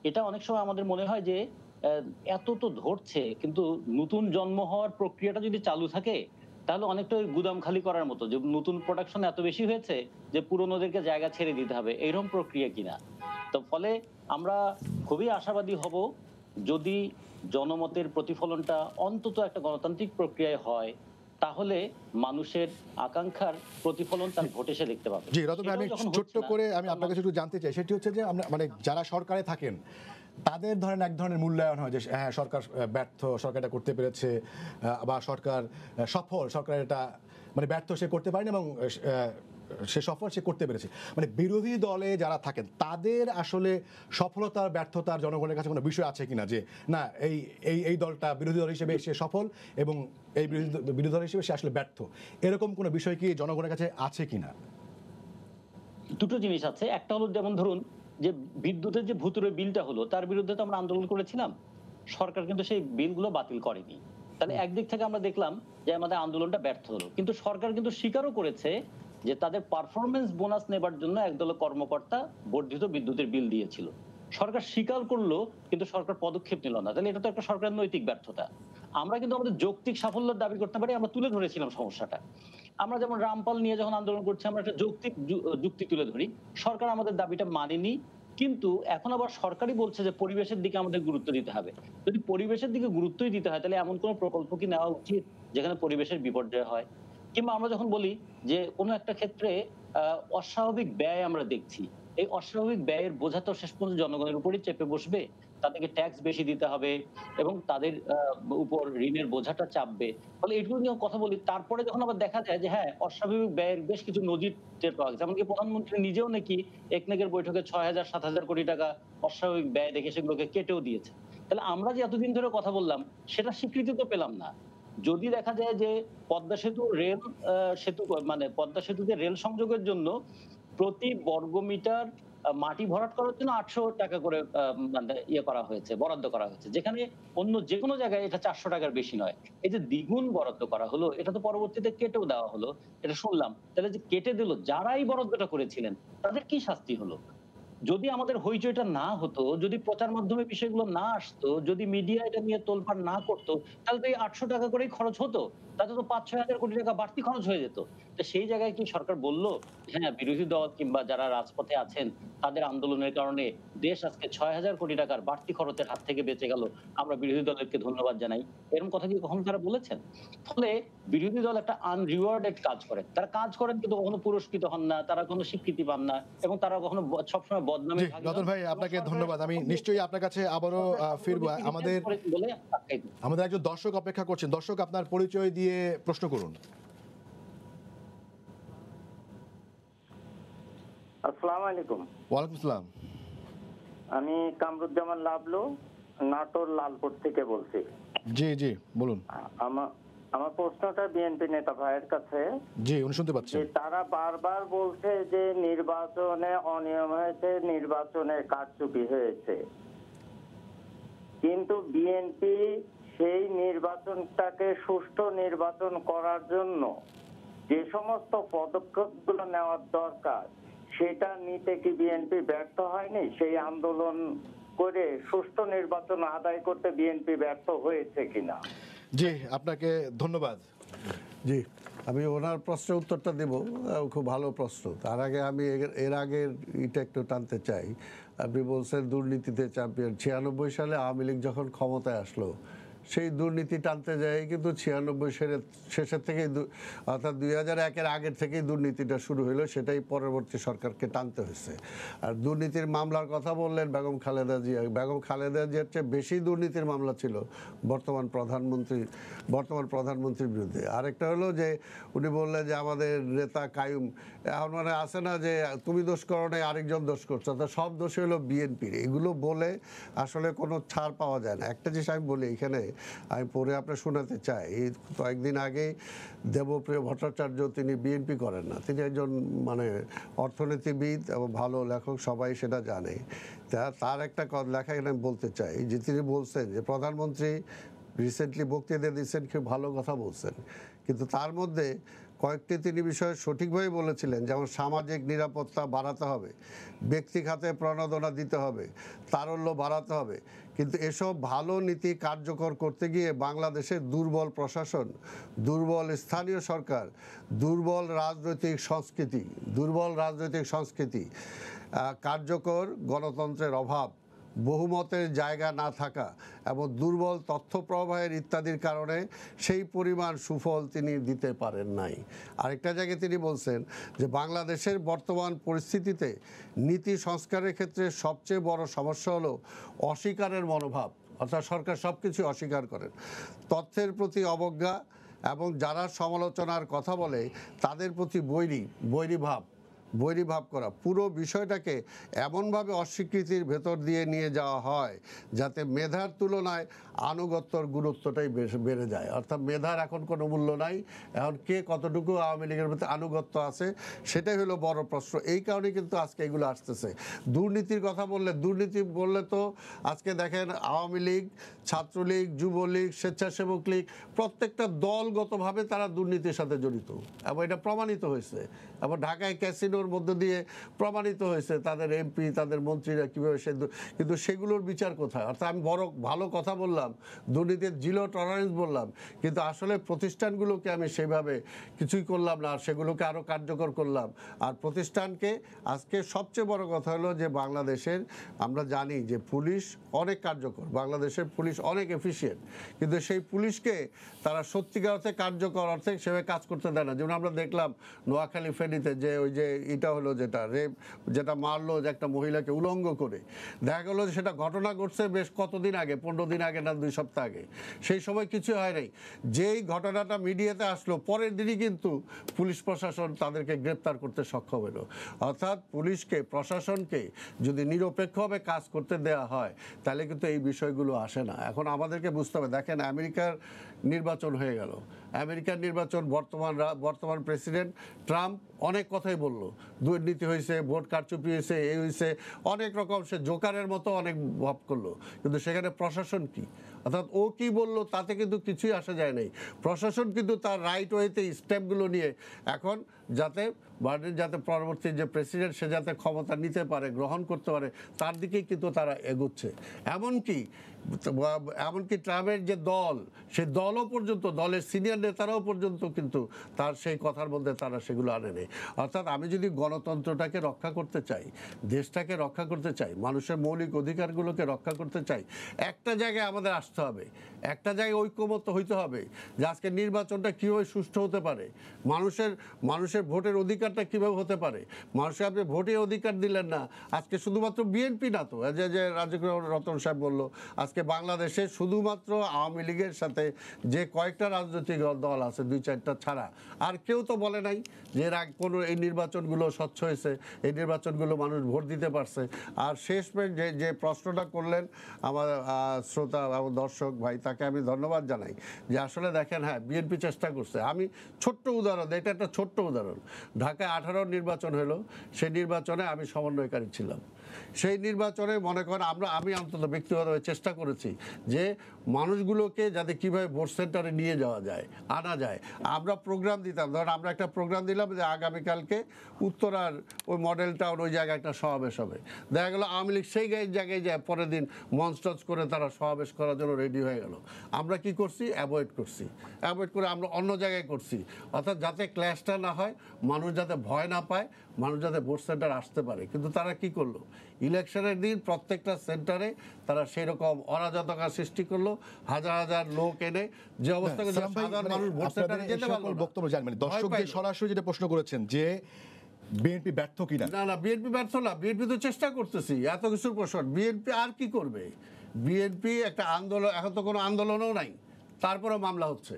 এটা অনেক সময় আমাদের মনে হয় যে অ্যা এত তো ধরছে কিন্তু নতুন জন্ম হওয়ার প্রক্রিয়াটা যদি চালু থাকে তাহলে অনেকটা ওই গুদাম খালি করার মতো, যে নতুন প্রোডাকশন এত বেশি হয়েছে যে পুরনোদেরকে জায়গা ছেড়ে দিতে হবে। এইরকম প্রক্রিয়া কিনা। তো ফলে আমরা খুবই আশাবাদী হব যদি জনমতের প্রতিফলনটা অন্তত একটা গণতান্ত্রিক প্রক্রিয়ায় হয়, তাহলে মানুষের আকাঙ্ক্ষার প্রতিফলন তার ভোটে সে দেখতে পাবে।
জি রতন ভাই, আমি
সেটাও যখন
ছোট্ট
হচ্ছে না,
করে আমি আপনার কাছে একটু জানতে চাই, সেটি হচ্ছে যে আমরা মানে যারা সরকারে থাকেন তাদের ধরেন এক ধরনের মূল্যায়ন হয় যে হ্যাঁ সরকার ব্যর্থ, সরকার এটা করতে পেরেছে, বা সরকার সফল, সরকার এটা মানে ব্যর্থ সে করতে পারেনি এবং সে সফল সে করতে পেরেছে। মানে বিরোধী দলে যারা থাকেন তাদের আসলে সফলতার ব্যর্থতার জনগণের কাছে কোনো বিষয় আছে কিনা, যে না এই এই এই দলটা বিরোধী দল হিসেবে সে সফল এবং এই বিরোধী দল হিসেবে সে আসলে ব্যর্থ, এরকম কোনো বিষয় কি জনগণের কাছে আছে কিনা?
দুটো জিনিস আছে। একটা হলো যেমন ধরুন যে বিদ্যুতের যে ভুতুড়ে বিলটা হলো তার বিরুদ্ধে তো আমরা আন্দোলন করেছিলাম। সরকার কিন্তু সেই বিলগুলো বাতিল করেনি। তাহলে একদিক থেকে আমরা দেখলাম যে আমাদের আন্দোলনটা ব্যর্থ হলো। কিন্তু সরকার কিন্তু স্বীকারও করেছে যে তাদের পারফরম্যান্স বোনাস নেবার জন্য একদল কর্মকর্তা বর্ধিত বিদ্যুতের বিল দিয়েছিল। সরকার স্বীকার করলো কিন্তু সরকার পদক্ষেপ নিল না। তাহলে এটা তো একটা সরকারের নৈতিক ব্যর্থতা। আমরা কিন্তু আমাদের যৌক্তিক সাফল্যের দাবি করতে পারি, আমরা তুলে ধরেছিলাম সমস্যাটা। আমরা যেমন রামপাল নিয়ে যখন আন্দোলন করছি আমরা একটা যৌক্তিক যুক্তি তুলে ধরি। সরকার আমাদের দাবিটা মানেনি। কিন্তু এখন আবার সরকারই বলছে যে পরিবেশের দিকে আমাদের গুরুত্ব দিতে হবে। যদি পরিবেশের দিকে গুরুত্বই দিতে হয় তাহলে এমন কোন প্রকল্প কি নেওয়া উচিত যেখানে পরিবেশের বিপর্যয় হয়? কিংবা আমরা যখন বলি যে কোনো একটা ক্ষেত্রে অস্বাভাবিক ব্যয় আমরা দেখছি। এই অস্বাভাবিক ব্যয়ের বোঝা তো শেষ পর্যন্ত জনগণের উপরই চেপে বসবে। তাদেরকে ট্যাক্স বেশি দিতে হবে এবং তাদের উপর ঋণের বোঝাটা চাপবে। ফলে এগুলো নিয়ে কথা বলি। তারপরে যখন আবার দেখা যায় যে হ্যাঁ, অস্বাভাবিক ব্যয়ের বেশ কিছু নজির টের পাওয়া গেছে। এমনকি প্রধানমন্ত্রী নিজেও নাকি একনেকের বৈঠকে ৬,০০০-৭,০০০ কোটি টাকা অস্বাভাবিক ব্যয় দেখে সেগুলোকে কেটেও দিয়েছে। তাহলে আমরা যে এতদিন ধরে কথা বললাম সেটা স্বীকৃতি তো পেলাম না। যদি দেখা যায় যে পদ্মা সেতু রেল সেতু মানে পদ্মা সেতুতে রেল সংযোগের জন্য প্রতি বর্গমিটার মাটি ভরাট করার জন্য ৮০০ টাকা করে মানে করা হয়েছে, বরাদ্দ করা হয়েছে। যেখানে অন্য যেকোনো জায়গায় এটা ৪০০ টাকার বেশি নয়। এই যে দ্বিগুণ বরাদ্দ করা হলো, এটা তো পরবর্তীতে কেটেও দেওয়া হলো। এটা শুনলাম। তাহলে যে কেটে দিল, যারাই বরাদ্দটা করেছিলেন তাদের কি শাস্তি হলো? যদি আমাদের হইচইটা না হতো, যদি প্রচার মাধ্যমে বিষয়গুলো না আসতো, যদি মিডিয়া এটা নিয়ে তোলপাড় না করতো, তাহলে তো এই ৮০০ টাকা করেই খরচ হতো। তাতে তো ৫-৬ হাজার কোটি টাকা বাড়তি খরচ হয়ে যেত। তো সেই জায়গায় কি সরকার বলল, হ্যাঁ, বিরোধী দল কিংবা যারা রাজপথে আছেন তাদের আন্দোলনের কারণে দেশ আজকে ৬,০০০ কোটি টাকার বাড়তি খরচের হাত থেকে বেঁচে গেল। আমরা বিরোধী দলকে ধন্যবাদ জানাই। এরকম কথা কি কখনো তারা বলেছেন? ফলে বিরোধী দল একটা আনরিওয়ার্ডেড কাজ করে। তারা কাজ করেন কিন্তু কখনো পুরস্কৃত হন না, তারা কোনো স্বীকৃতি পান না এবং তারা কখনো সবসময় বদনামে
জি রতন ভাই, আপনাকে ধন্যবাদ। আমি নিশ্চয়ই আপনার কাছে আবারও ফিরবো। আমাদের একজন দর্শক অপেক্ষা করছেন। দর্শক, আপনার পরিচয় দিয়ে প্রশ্ন করুন।
আসসালামু আলাইকুম।
ওয়ালাইকুম আসসালাম।
আমি কামরুজ্জামান লাবলু, নাটোর লালপুর থেকে বলছি।
জি জি বলুন।
আমার প্রশ্নটা বিএনপি নেতা ভাইয়ের কাছে,
জি, উনি শুনতে
যে
পাচ্ছেন।
তারা বারবার বলছে যে নির্বাচনে অনিয়ম হয়েছে, নির্বাচনে কারচুপি হয়েছে, কিন্তু বিএনপি সেই নির্বাচনটাকে সুষ্ঠু নির্বাচন করার জন্য যে সমস্ত পদক্ষেপগুলো নেওয়ার দরকার সেটা নিতে কি বিএনপি ব্যর্থ হয়নি? সেই আন্দোলন করে সুষ্ঠু নির্বাচন আদায় করতে বিএনপি ব্যর্থ হয়েছে কিনা?
জি, আপনাকে ধন্যবাদ।
জি, আমি ওনার প্রশ্নের উত্তরটা দেব। খুব ভালো প্রশ্ন। তার আগে আমি এর আগের এটা একটু টানতে চাই। আপনি বলছেন দুর্নীতিতে চ্যাম্পিয়ন। 96 সালে আওয়ামী লীগ যখন ক্ষমতায় আসলো, সেই দুর্নীতি টানতে যায় কিন্তু 96 সালের শেষের থেকেই, অর্থাৎ 2001-এর আগের থেকেই দুর্নীতিটা শুরু হলো, সেটাই পরবর্তী সরকারকে টানতে হয়েছে। আর দুর্নীতির মামলার কথা বললেন বেগম খালেদা জিয়া। বেগম খালেদা জিয়ার চেয়ে বেশি দুর্নীতির মামলা ছিল বর্তমান প্রধানমন্ত্রীর বিরুদ্ধে। আরেকটা হলো যে উনি বললেন যে আমাদের নেতা কাইয়ুম, এখন মানে আছে না যে তুমি দোষ করো নাই, আরেকজন দোষ করছো, তো সব দোষ হলো বিএনপির। এগুলো বলে আসলে কোনো ছাড় পাওয়া যায় না। একটা জিনিস আমি বলি এখানে, আমি পরে আপনার শোনাতে চাই। এই কয়েকদিন আগেই দেবপ্রিয় ভট্টাচার্য, তিনি বিএনপি করেন না, তিনি একজন মানে অর্থনীতিবিদ এবং ভালো লেখক, সবাই সেটা জানে। তার একটা লেখা এখানে আমি বলতে চাই, যে তিনি বলছেন যে প্রধানমন্ত্রী রিসেন্টলি বক্তৃতা দিচ্ছেন, খুব ভালো কথা বলছেন, কিন্তু তার মধ্যে কয়েকটি তিনি বিষয়ে সঠিকভাবে বলেছিলেন, যেমন সামাজিক নিরাপত্তা বাড়াতে হবে, ব্যক্তি খাতে প্রণোদনা দিতে হবে, তারল্য বাড়াতে হবে। কিন্তু এসব ভালো নীতি কার্যকর করতে গিয়ে বাংলাদেশের দুর্বল প্রশাসন, দুর্বল স্থানীয় সরকার, দুর্বল রাজনৈতিক সংস্কৃতি, কার্যকর গণতন্ত্রের অভাব, বহুমতের জায়গা না থাকা এবং দুর্বল তথ্য প্রবাহের ইত্যাদির কারণে সেই পরিমাণ সুফল তিনি দিতে পারেন নাই। আরেকটা জায়গায় তিনি বলছেন যে বাংলাদেশের বর্তমান পরিস্থিতিতে নীতি সংস্কারের ক্ষেত্রে সবচেয়ে বড় সমস্যা হলো অস্বীকারের মনোভাব, অর্থাৎ সরকার সব কিছু অস্বীকার করেন, তথ্যের প্রতি অবজ্ঞা এবং যারা সমালোচনার কথা বলে তাদের প্রতি বৈরী ভাব করা, পুরো বিষয়টাকে এমনভাবে অস্বীকৃতির ভেতর দিয়ে নিয়ে যাওয়া হয় যাতে মেধার তুলনায় আনুগত্যর গুরুত্বটাই বেড়ে যায়। অর্থাৎ মেধার এখন কোনো মূল্য নাই, এখন কে কতটুকু আওয়ামী লীগের প্রতি আনুগত্য আছে সেটাই হলো বড় প্রশ্ন। এই কারণে কিন্তু আজকে এগুলো আসতেছে। দুর্নীতির কথা বললে তো আজকে দেখেন আওয়ামী লীগ, ছাত্রলীগ, যুবলীগ, স্বেচ্ছাসেবক লীগ, প্রত্যেকটা দলগতভাবে তারা দুর্নীতির সাথে জড়িত এবং এটা প্রমাণিত হয়েছে। এবং ঢাকায় ক্যাসিনোর মধ্য দিয়ে প্রমাণিত হয়েছে তাদের এমপি, তাদের মন্ত্রীরা কীভাবে কিন্তু সেগুলোর বিচার কোথায়? অর্থাৎ আমি বড় ভালো কথা বললাম, দুর্নীতির জিরো টলারেন্স বললাম, কিন্তু আসলে প্রতিষ্ঠানগুলোকে আমি সেভাবে কিছুই করলাম না, আর সেগুলোকে আরও কার্যকর করলাম। আর প্রতিষ্ঠানকে আজকে সবচেয়ে বড় কথা হলো যে বাংলাদেশের, আমরা জানি যে পুলিশ অনেক কার্যকর, বাংলাদেশের পুলিশ অনেক এফিশিয়েন্ট, কিন্তু সেই পুলিশকে তারা সত্যিকার অর্থে কার্যকর অর্থে সেভাবে কাজ করতে দেয় না। যেমন আমরা দেখলাম নোয়াখালী ফেনীতে যে ওই যে এটা হলো যেটা মারলো যে একটা মহিলাকে উলঙ্গ করে, দেখা গেলো যে সেটা ঘটনা ঘটছে বেশ কতদিন আগে, 15 দিন আগে না 2 সপ্তাহ আগে, সেই সময় কিছু হয় নাই। যেই ঘটনাটা মিডিয়াতে আসলো পরের দিনই কিন্তু পুলিশ প্রশাসন তাদেরকে গ্রেপ্তার করতে সক্ষম হলো। অর্থাৎ প্রশাসনকে যদি নিরপেক্ষভাবে কাজ করতে দেওয়া হয় তাহলে কিন্তু এই বিষয়গুলো আসে না। এখন আমাদেরকে বুঝতে হবে, দেখেন আমেরিকার নির্বাচন হয়ে গেল, আমেরিকার নির্বাচন, বর্তমান প্রেসিডেন্ট ট্রাম্প অনেক কথাই বলল, দুর্নীতি হয়েছে, ভোট কারচুপি হয়েছে, এই হয়েছে, অনেক রকম সে জোকারের মতো অনেক ভাব করলো, কিন্তু সেখানে প্রশাসন কি, অর্থাৎ ও কি বলল তাতে কিন্তু কিছুই আসা যায় নাই। প্রশাসন কিন্তু তার রাইট ওয়েতে স্টেপগুলো নিয়ে এখন যাতে পরবর্তী যে প্রেসিডেন্ট সে যাতে ক্ষমতা নিতে পারে, গ্রহণ করতে পারে, তার দিকেই কিন্তু তারা এগোচ্ছে। এমনকি ট্রাম্পের যে দল, সেই দলও পর্যন্ত, দলের সিনিয়র নেতারাও পর্যন্ত কিন্তু তার সেই কথার মধ্যে তারা সেগুলো আনে নেই। অর্থাৎ আমি যদি গণতন্ত্রটাকে রক্ষা করতে চাই, দেশটাকে রক্ষা করতে চাই, মানুষের মৌলিক অধিকারগুলোকে রক্ষা করতে চাই, একটা জায়গায় আমাদের আসতে হবে, একটা জায়গায় ঐক্যমত্য হইতে হবে যে আজকে নির্বাচনটা কীভাবে সুষ্ঠু হতে পারে, মানুষের ভোটের অধিকারটা কীভাবে হতে পারে। মানুষের আপনি ভোটের অধিকার দিলেন না, আজকে শুধুমাত্র বিএনপি না তো, যে রাজীব রতন সাহেব বললো, আজকে বাংলাদেশে শুধুমাত্র আওয়ামী লীগের সাথে যে কয়েকটা রাজনৈতিক দল আছে, 2-4টা ছাড়া, আর কেউ তো বলে নাই যে কোনো এই নির্বাচনগুলো স্বচ্ছ হয়েছে, এই নির্বাচনগুলো মানুষ ভোট দিতে পারছে। আর শেষমেশ যে প্রশ্নটা করলেন আমার শ্রোতা এবং দর্শক ভাই, তাকে আমি ধন্যবাদ জানাই যে আসলে দেখেন, হ্যাঁ বিএনপি চেষ্টা করছে। আমি ছোট্ট উদাহরণ, এটা একটা ছোট্ট উদাহরণ। ঢাকায় 18 নির্বাচন হলো, সেই নির্বাচনে আমি সমন্বয়কারী ছিলাম। সেই নির্বাচনে মনে করেন আমি অন্তত ব্যক্তিগতভাবে চেষ্টা করেছি যে মানুষগুলোকে যাতে কীভাবে ভোট সেন্টারে নিয়ে যাওয়া যায়, আনা যায়। আমরা প্রোগ্রাম দিতাম, ধরেন আমরা একটা প্রোগ্রাম দিলাম যে আগামীকালকে উত্তরার ওই মডেল টাউন ওই জায়গায় একটা সমাবেশ হবে। দেখা গেলো আওয়ামী লীগ সেই জায়গায় যায়, পরের দিন মঞ্চ টচ করে তারা সমাবেশ করার জন্য রেডি হয়ে গেল। আমরা কি করছি? অ্যাভয়েড করে আমরা অন্য জায়গায় করছি, অর্থাৎ যাতে ক্ল্যাশটা না হয়, মানুষ যাতে ভয় না পায়, মানুষ যাতে ভোট সেন্টার আসতে পারে। কিন্তু তারা কি করলো? ইলেকশনের দিন প্রত্যেকটা সেন্টারে তারা সেই রকম অরাজকতা সৃষ্টি করলো, হাজার হাজার লোক এনে যে অবস্থা সাধারণ মানুষ ভোট সেন্টারে যেতে পারলো না।
বক্তব্য জানেন, মানে দর্শক যে সরাসরি যেটা প্রশ্ন করেছেন যে বিএনপি ব্যর্থ কিনা।
না, বিএনপি ব্যর্থ না, বিএনপি তো চেষ্টা করতেছি, এত কিছুর প্রশ্ন। বিএনপি আর কি করবে? বিএনপি একটা আন্দোলন, এখন তো কোনো আন্দোলনও নাই, তারপরে মামলা হচ্ছে।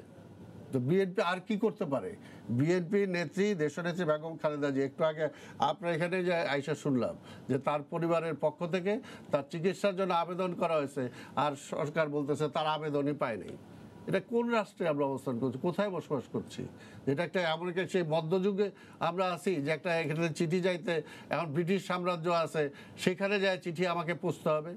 তো বিএনপি আর কি করতে পারে? বিএনপি নেত্রী, দেশনেত্রী বেগম খালেদা জিয়া, একটু আগে আপনার এখানে যে আইসা শুনলাম যে তার পরিবারের পক্ষ থেকে তার চিকিৎসার জন্য আবেদন করা হয়েছে, আর সরকার বলতেছে তার আবেদনই পায়নি। এটা কোন রাষ্ট্রে আমরা অবস্থান করছি? কোথায় বসবাস করছি? যেটা একটা এমন একটা সেই মধ্যযুগে আমরা আছি যে একটা এখানে চিঠি যাইতে, এখন ব্রিটিশ সাম্রাজ্য আছে, সেখানে যায় চিঠি আমাকে পৌঁছতে হবে।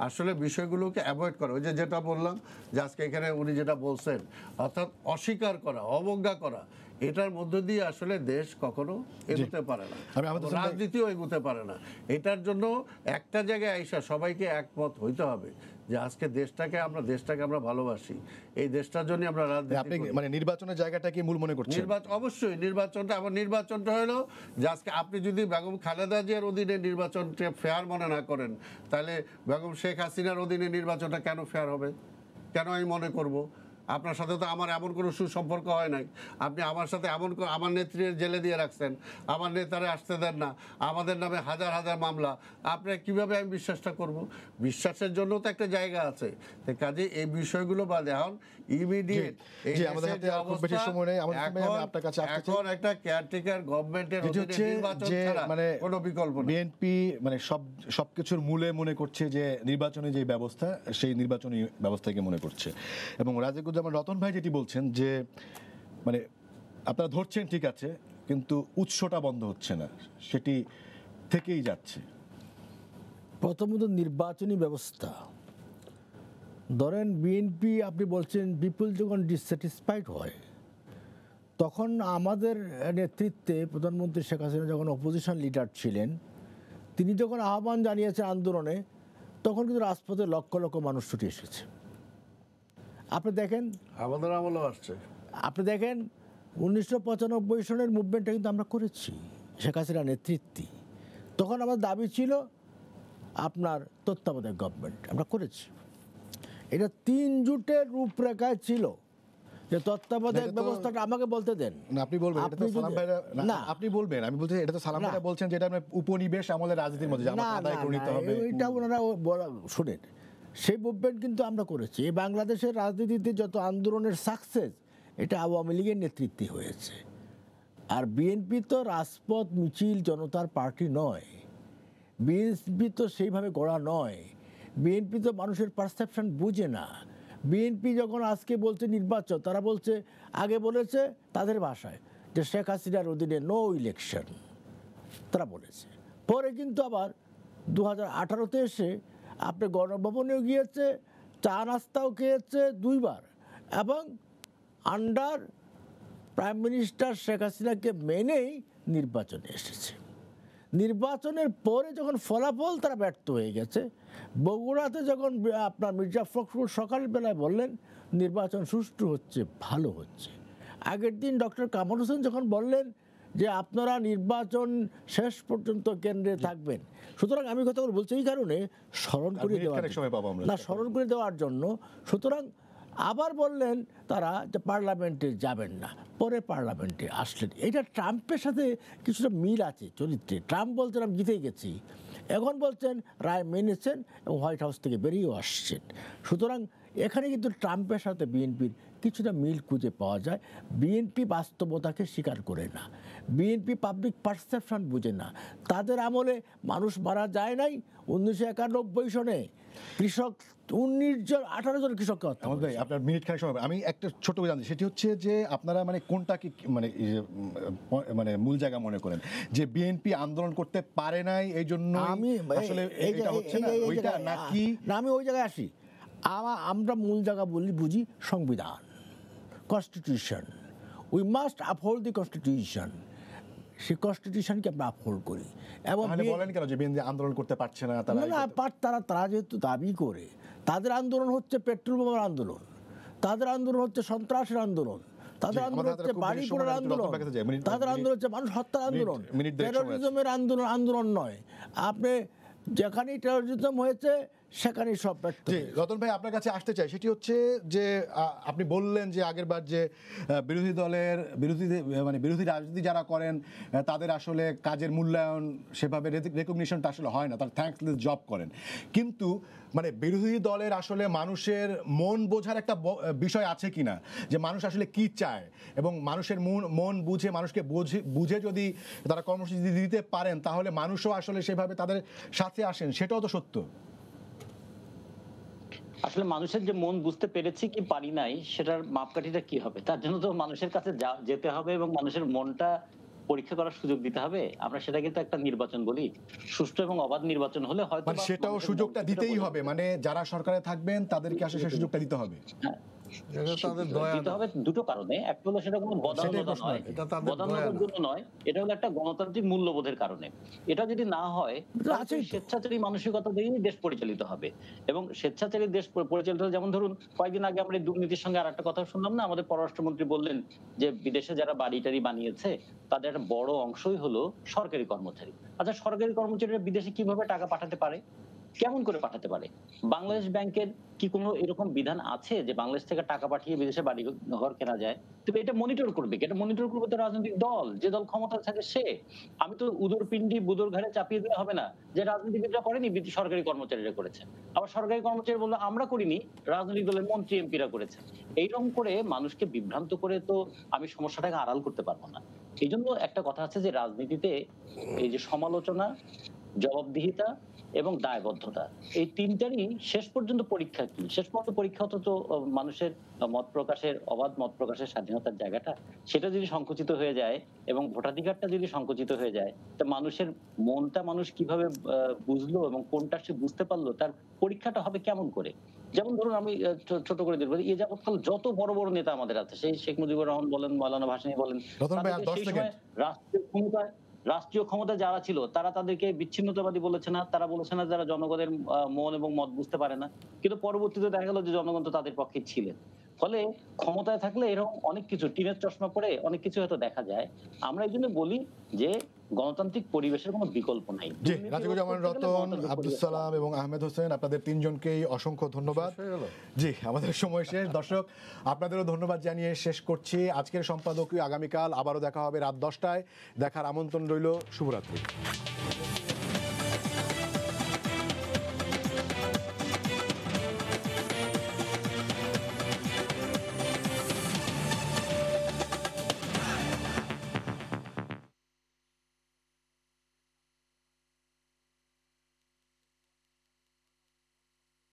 আসলে বিষয়গুলোকে অ্যাভয়েড করা, ওই যেটা বললাম যে আজকে এখানে উনি যেটা বলছেন, অর্থাৎ অস্বীকার করা, অবজ্ঞা করা, এটার মধ্য দিয়ে আসলে দেশ কখনো এগোতে পারে না, রাজনীতিও এগোতে পারে না। এটার জন্য একটা জায়গায় আইসা সবাইকে একমত হইতে হবে যে আজকে দেশটাকে আমরা ভালোবাসি, এই দেশটার জন্য আমরা
আপনি মানে নির্বাচনের জায়গাটাকে মূল মনে করছেন?
অবশ্যই নির্বাচনটা হলো যে আজকে আপনি যদি বেগম খালেদা জিয়ার অধীনে নির্বাচনটা ফেয়ার মনে না করেন, তাহলে বেগম শেখ হাসিনার অধীনে নির্বাচনটা কেন ফেয়ার হবে? কেন আমি মনে করব? আপনার সাথে তো আমার এমন কোনো সুসম্পর্ক হয় নাই। আপনি আমার সাথে আমার নেত্রীর জেলে দিয়ে রাখছেন, আমার নেতারে আসতে দেন না, আমাদের নামে হাজার হাজার মামলা। আপনার কিভাবে আমি বিশ্বাসটা করব? বিশ্বাসের জন্য তো একটা জায়গা আছে। কাজে এই বিষয়গুলো বাদে এখন ইমিডিয়েট এখন একটা কেয়ারটেকার গভর্নমেন্টের নির্বাচন ছাড়া কোনো বিকল্প নেই।
বিএনপি মানে সবকিছুর মূলে মনে করছে যে নির্বাচনী যে ব্যবস্থা, সেই নির্বাচনী ব্যবস্থাকে মনে করছে। এবং রাজিকুজ্জামান রতন ভাই যেটি বলছেন যে মানে আপনারা ধরছেন ঠিক আছে, কিন্তু উৎসটা বন্ধ হচ্ছে না, সেটি থেকেই যাচ্ছে।
প্রথমত নির্বাচনী ব্যবস্থা, ধরেন বিএনপি, আপনি বলছেন পিপুল যখন ডিসস্যাটিসফাইড হয়, তখন আমাদের নেতৃত্বে প্রধানমন্ত্রী শেখ হাসিনা যখন অপোজিশন লিডার ছিলেন, তিনি যখন আহ্বান জানিয়েছেন আন্দোলনে, তখন কিন্তু রাজপথে লক্ষ লক্ষ মানুষ ছুটে এসেছে। আপনি দেখেন,
আমাদের আমলও আসছে।
আপনি দেখেন 1995 সনের মুভমেন্টটা কিন্তু আমরা করেছি শেখ হাসিনার নেতৃত্বে। তখন আমার দাবি ছিল আপনার তত্ত্বাবধায়ক গভর্নমেন্ট, আমরা করেছি। এটা 3 জোটের রূপরেখায় ছিল যে তত্ত্বাবধায়ক ব্যবস্থাটা। আমাকে বলতে দেন,
আপনি বলবেন এটা তো সালাম ভাইরা না, আপনি বলবেন, আমি বলতে এটা তো সালাম ভাইরা বলছেন যেটা মানে উপনিবেশ আমলের রাজনীতির মধ্যে জামাত আদায় করে নিতে হবে,
এটা ওনারা শুনেন। সেই মুভমেন্ট কিন্তু আমরা করেছি। এই বাংলাদেশের রাজনীতিতে যত আন্দোলনের সাকসেস, এটা আওয়ামী লীগের নেতৃত্বে হয়েছে। আর বিএনপি তো রাজপথ মিছিল জনতার পার্টি নয়, বিএনপি তো সেইভাবে গড়া নয়। বিএনপি তো মানুষের পারসেপশন বুঝে না। বিএনপি যখন আজকে বলছে নির্বাচন, তারা বলছে, আগে বলেছে তাদের ভাষায় যে শেখ হাসিনার অধীনে নো ইলেকশন, তারা বলেছে। পরে কিন্তু আবার 2018-তে এসে আপনি গণভবনেও গিয়েছে, চা নাস্তাও খেয়েছে 2 বার, এবং আন্ডার প্রাইম মিনিস্টার শেখ হাসিনাকে মেনেই নির্বাচনে এসেছে। নির্বাচনের পরে যখন ফলাফল তারা ব্যর্থ হয়ে গেছে, বগুড়াতে যখন আপনার মির্জা ফখরুল সকালবেলায় বললেন নির্বাচন সুষ্ঠু হচ্ছে, ভালো হচ্ছে, আগের দিন ডক্টর কামাল হোসেন যখন বললেন যে আপনারা নির্বাচন শেষ পর্যন্ত কেন্দ্রে থাকবেন। সুতরাং আমি কথা বলছি এই কারণে স্মরণ করে দেওয়ার জন্য। সুতরাং আবার বললেন তারা যে পার্লামেন্টে যাবেন না, পরে পার্লামেন্টে আসলেন। এটা ট্রাম্পের সাথে কিছুটা মিল আছে চরিত্রে। ট্রাম্প বলছেন আমি জিতে গেছি, এখন বলছেন রায় মেনেছেন এবং হোয়াইট হাউস থেকে বেরিয়েও আসছেন। সুতরাং এখানে কিন্তু ট্রাম্পের সাথে বিএনপির কিছুটা মিল খুঁজে পাওয়া যায়। বিএনপি বাস্তবতাকে স্বীকার করে না, বিএনপি পাবলিক পারসেপশন বুঝে না। তাদের আমলে মানুষ মারা যায় নাই 1991 সনে, কৃষক 19 জন 18 জন কৃষককে হত্যা
আমাদের
করেছে।
আপনার মিনিট খানিক সময় হবে। আমি একটা ছোট করে জানতে সেটি হচ্ছে যে আপনারা মানে কোনটাকে মানে মানে মূল জায়গা মনে করেন যে বিএনপি আন্দোলন করতে পারে নাই এই জন্য
আমি
আসলে এটা হচ্ছে না ওইটা নাকি
না, আমি ওই জায়গায় আসি। আমরা মূল জায়গা বুঝি সংবিধান, constitution. We must uphold the constitution. সেই কনস্টিটিউশনকে আমরা আপহোল্ড করি। এবং
তাহলে বলেন কেন যে বিএনপি আন্দোলন করতে পারছে না তারা
তারা যেহেতু দাবি করে, তাদের আন্দোলন হচ্ছে পেট্রোল বোমার আন্দোলন, তাদের আন্দোলন হচ্ছে সন্ত্রাসের আন্দোলন, তাদের আন্দোলন হচ্ছে বাড়ি পোড়ার আন্দোলন, তাদের আন্দোলন হচ্ছে মানুষ হত্যার আন্দোলন, টেরোরিজমের আন্দোলন নয়। আপনি যেখানেই টেরোরিজম হয়েছে সেখানেই সব ব্যর্থ।
জি, রতন ভাই আপনার কাছে আসতে চাই সেটি হচ্ছে যে আপনি বললেন যে আগেরবার যে বিরোধী দলের বিরোধী রাজনীতি যারা করেন তাদের আসলে কাজের মূল্যায়ন সেভাবে রেকগনিশনটা আসলে হয় না, তারা থ্যাঙ্কসলেস জব করেন। কিন্তু মানে বিরোধী দলের আসলে মানুষের মন বোঝার একটা বিষয় আছে কিনা, যে মানুষ আসলে কি চায় এবং মানুষের মন বুঝে মানুষকে বুঝে যদি তারা কর্মসূচি দিতে পারেন তাহলে মানুষও আসলে সেভাবে তাদের সাথে আসেন, সেটাও তো সত্য।
আসলে মানুষের যে মন বুঝতে পেরেছি কি পারি নাই সেটার মাপকাঠিটা কি হবে, তার জন্য তো মানুষের কাছে যেতে হবে এবং মানুষের মনটা পরীক্ষা করার সুযোগ দিতে হবে। আমরা সেটা কিন্তু একটা নির্বাচন বলি, সুষ্ঠু এবং অবাধ নির্বাচন হলে হয়তো
মানে সেটাও সুযোগটা দিতেই হবে, মানে যারা সরকারে থাকবেন তাদেরকে আসলে সেই সুযোগটা দিতে হবে।
হ্যাঁ,
তাদের দয়া
দিতে হবে দুটো কারণে। একটা হলো সেটা কোনো বদান্যতা নয়,
এটা তাদের
বদান্যতার
দয়া
জন্য নয়, এটা হলো একটা গণতান্ত্রিক মূল্যবোধের কারণে। এটা যদি না হয় তাহলে স্বেচ্ছাচারী মানসিকতা দিয়েই দেশ পরিচালিত হবে। এবং স্বেচ্ছাচারী দেশ পরিচালিত, যেমন ধরুন কয়েকদিন আগে আমরা দুর্নীতির সঙ্গে আর একটা কথা শুনলাম না, আমাদের পররাষ্ট্রমন্ত্রী বললেন যে বিদেশে যারা বাড়ি টাড়ি বানিয়েছে তাদের একটা বড় অংশই হলো সরকারি কর্মচারী। আচ্ছা, সরকারি কর্মচারীরা বিদেশে কিভাবে টাকা পাঠাতে পারে, কেমন করে পাঠাতে পারে? বাংলাদেশ ব্যাংকের কি কোনো এরকম বিধান আছে যে বাংলাদেশ থেকে টাকা পাঠিয়ে বিদেশে বাড়ি ঘর কেনা যায়? তবে এটা মনিটর করবে, এটা মনিটর করবে তো রাজনৈতিক দল, যে দল ক্ষমতা থাকে সে। আমি তো উদর পিণ্ডি বুদর ঘাড়ে চাপিয়ে দিলে হবে না যে রাজনীতিবিদরা করেনি, সরকারি কর্মচারীরা করেছে। আবার সরকারি কর্মচারী বললো আমরা করিনি, রাজনৈতিক দলের মন্ত্রী এমপিরা করেছে। এইরকম করে মানুষকে বিভ্রান্ত করে তো আমি সমস্যাটাকে আড়াল করতে পারবো না। এই জন্য একটা কথা আছে যে রাজনীতিতে এই যে সমালোচনা, জবাবদিহিতা এবং দায়বদ্ধতা, এই তিনটারই শেষ পর্যন্ত পরীক্ষা কি? শেষ পর্যন্ত পরীক্ষা হতো তো মানুষের মত প্রকাশের, অবাধ মত প্রকাশের স্বাধীনতার জায়গাটা, সেটা যদি সংকুচিত হয়ে যায় এবং ভোটাধিকারটা যদি সংকুচিত হয়ে যায়, তা মানুষের মনটা মানুষ কিভাবে বুঝলো এবং কোনটা সে বুঝতে পারলো, তার পরীক্ষাটা হবে কেমন করে? যেমন ধরুন আমি ছোট করে দিতে পারি, এই যাবৎকাল যত বড় বড় নেতা আমাদের আছে, সেই শেখ মুজিবুর রহমান বলেন, মৌলানা ভাসানী বলেন, রাষ্ট্রীয় ক্ষমতা যারা ছিল তারা তাদেরকে বিচ্ছিন্নতাবাদী বলেছে না, তারা বলেছে না যারা জনগণের মন এবং মত বুঝতে পারে না। কিন্তু পরবর্তীতে দেখা গেল যে জনগণ তো তাদের পক্ষে ছিলেন। ফলে ক্ষমতায় থাকলে এরকম অনেক কিছু, টিনের চশমা পরে অনেক কিছু হয়তো দেখা যায়। আমরা এই জন্য বলি যে গণতান্ত্রিক পরিবেশের কোনো বিকল্প নাই।
জি, রাজিকুজ্জামান, রতন, আব্দুল সালাম এবং আহমেদ হোসেন, আপনাদের তিনজনকেই অসংখ্য ধন্যবাদ। জি, আমাদের সময় শেষ। দর্শক, আপনাদেরও ধন্যবাদ জানিয়ে শেষ করছি আজকের সম্পাদকীয়। আগামীকাল আবারও দেখা হবে রাত 10টায়। দেখার আমন্ত্রণ রইল। শুভরাত্রি।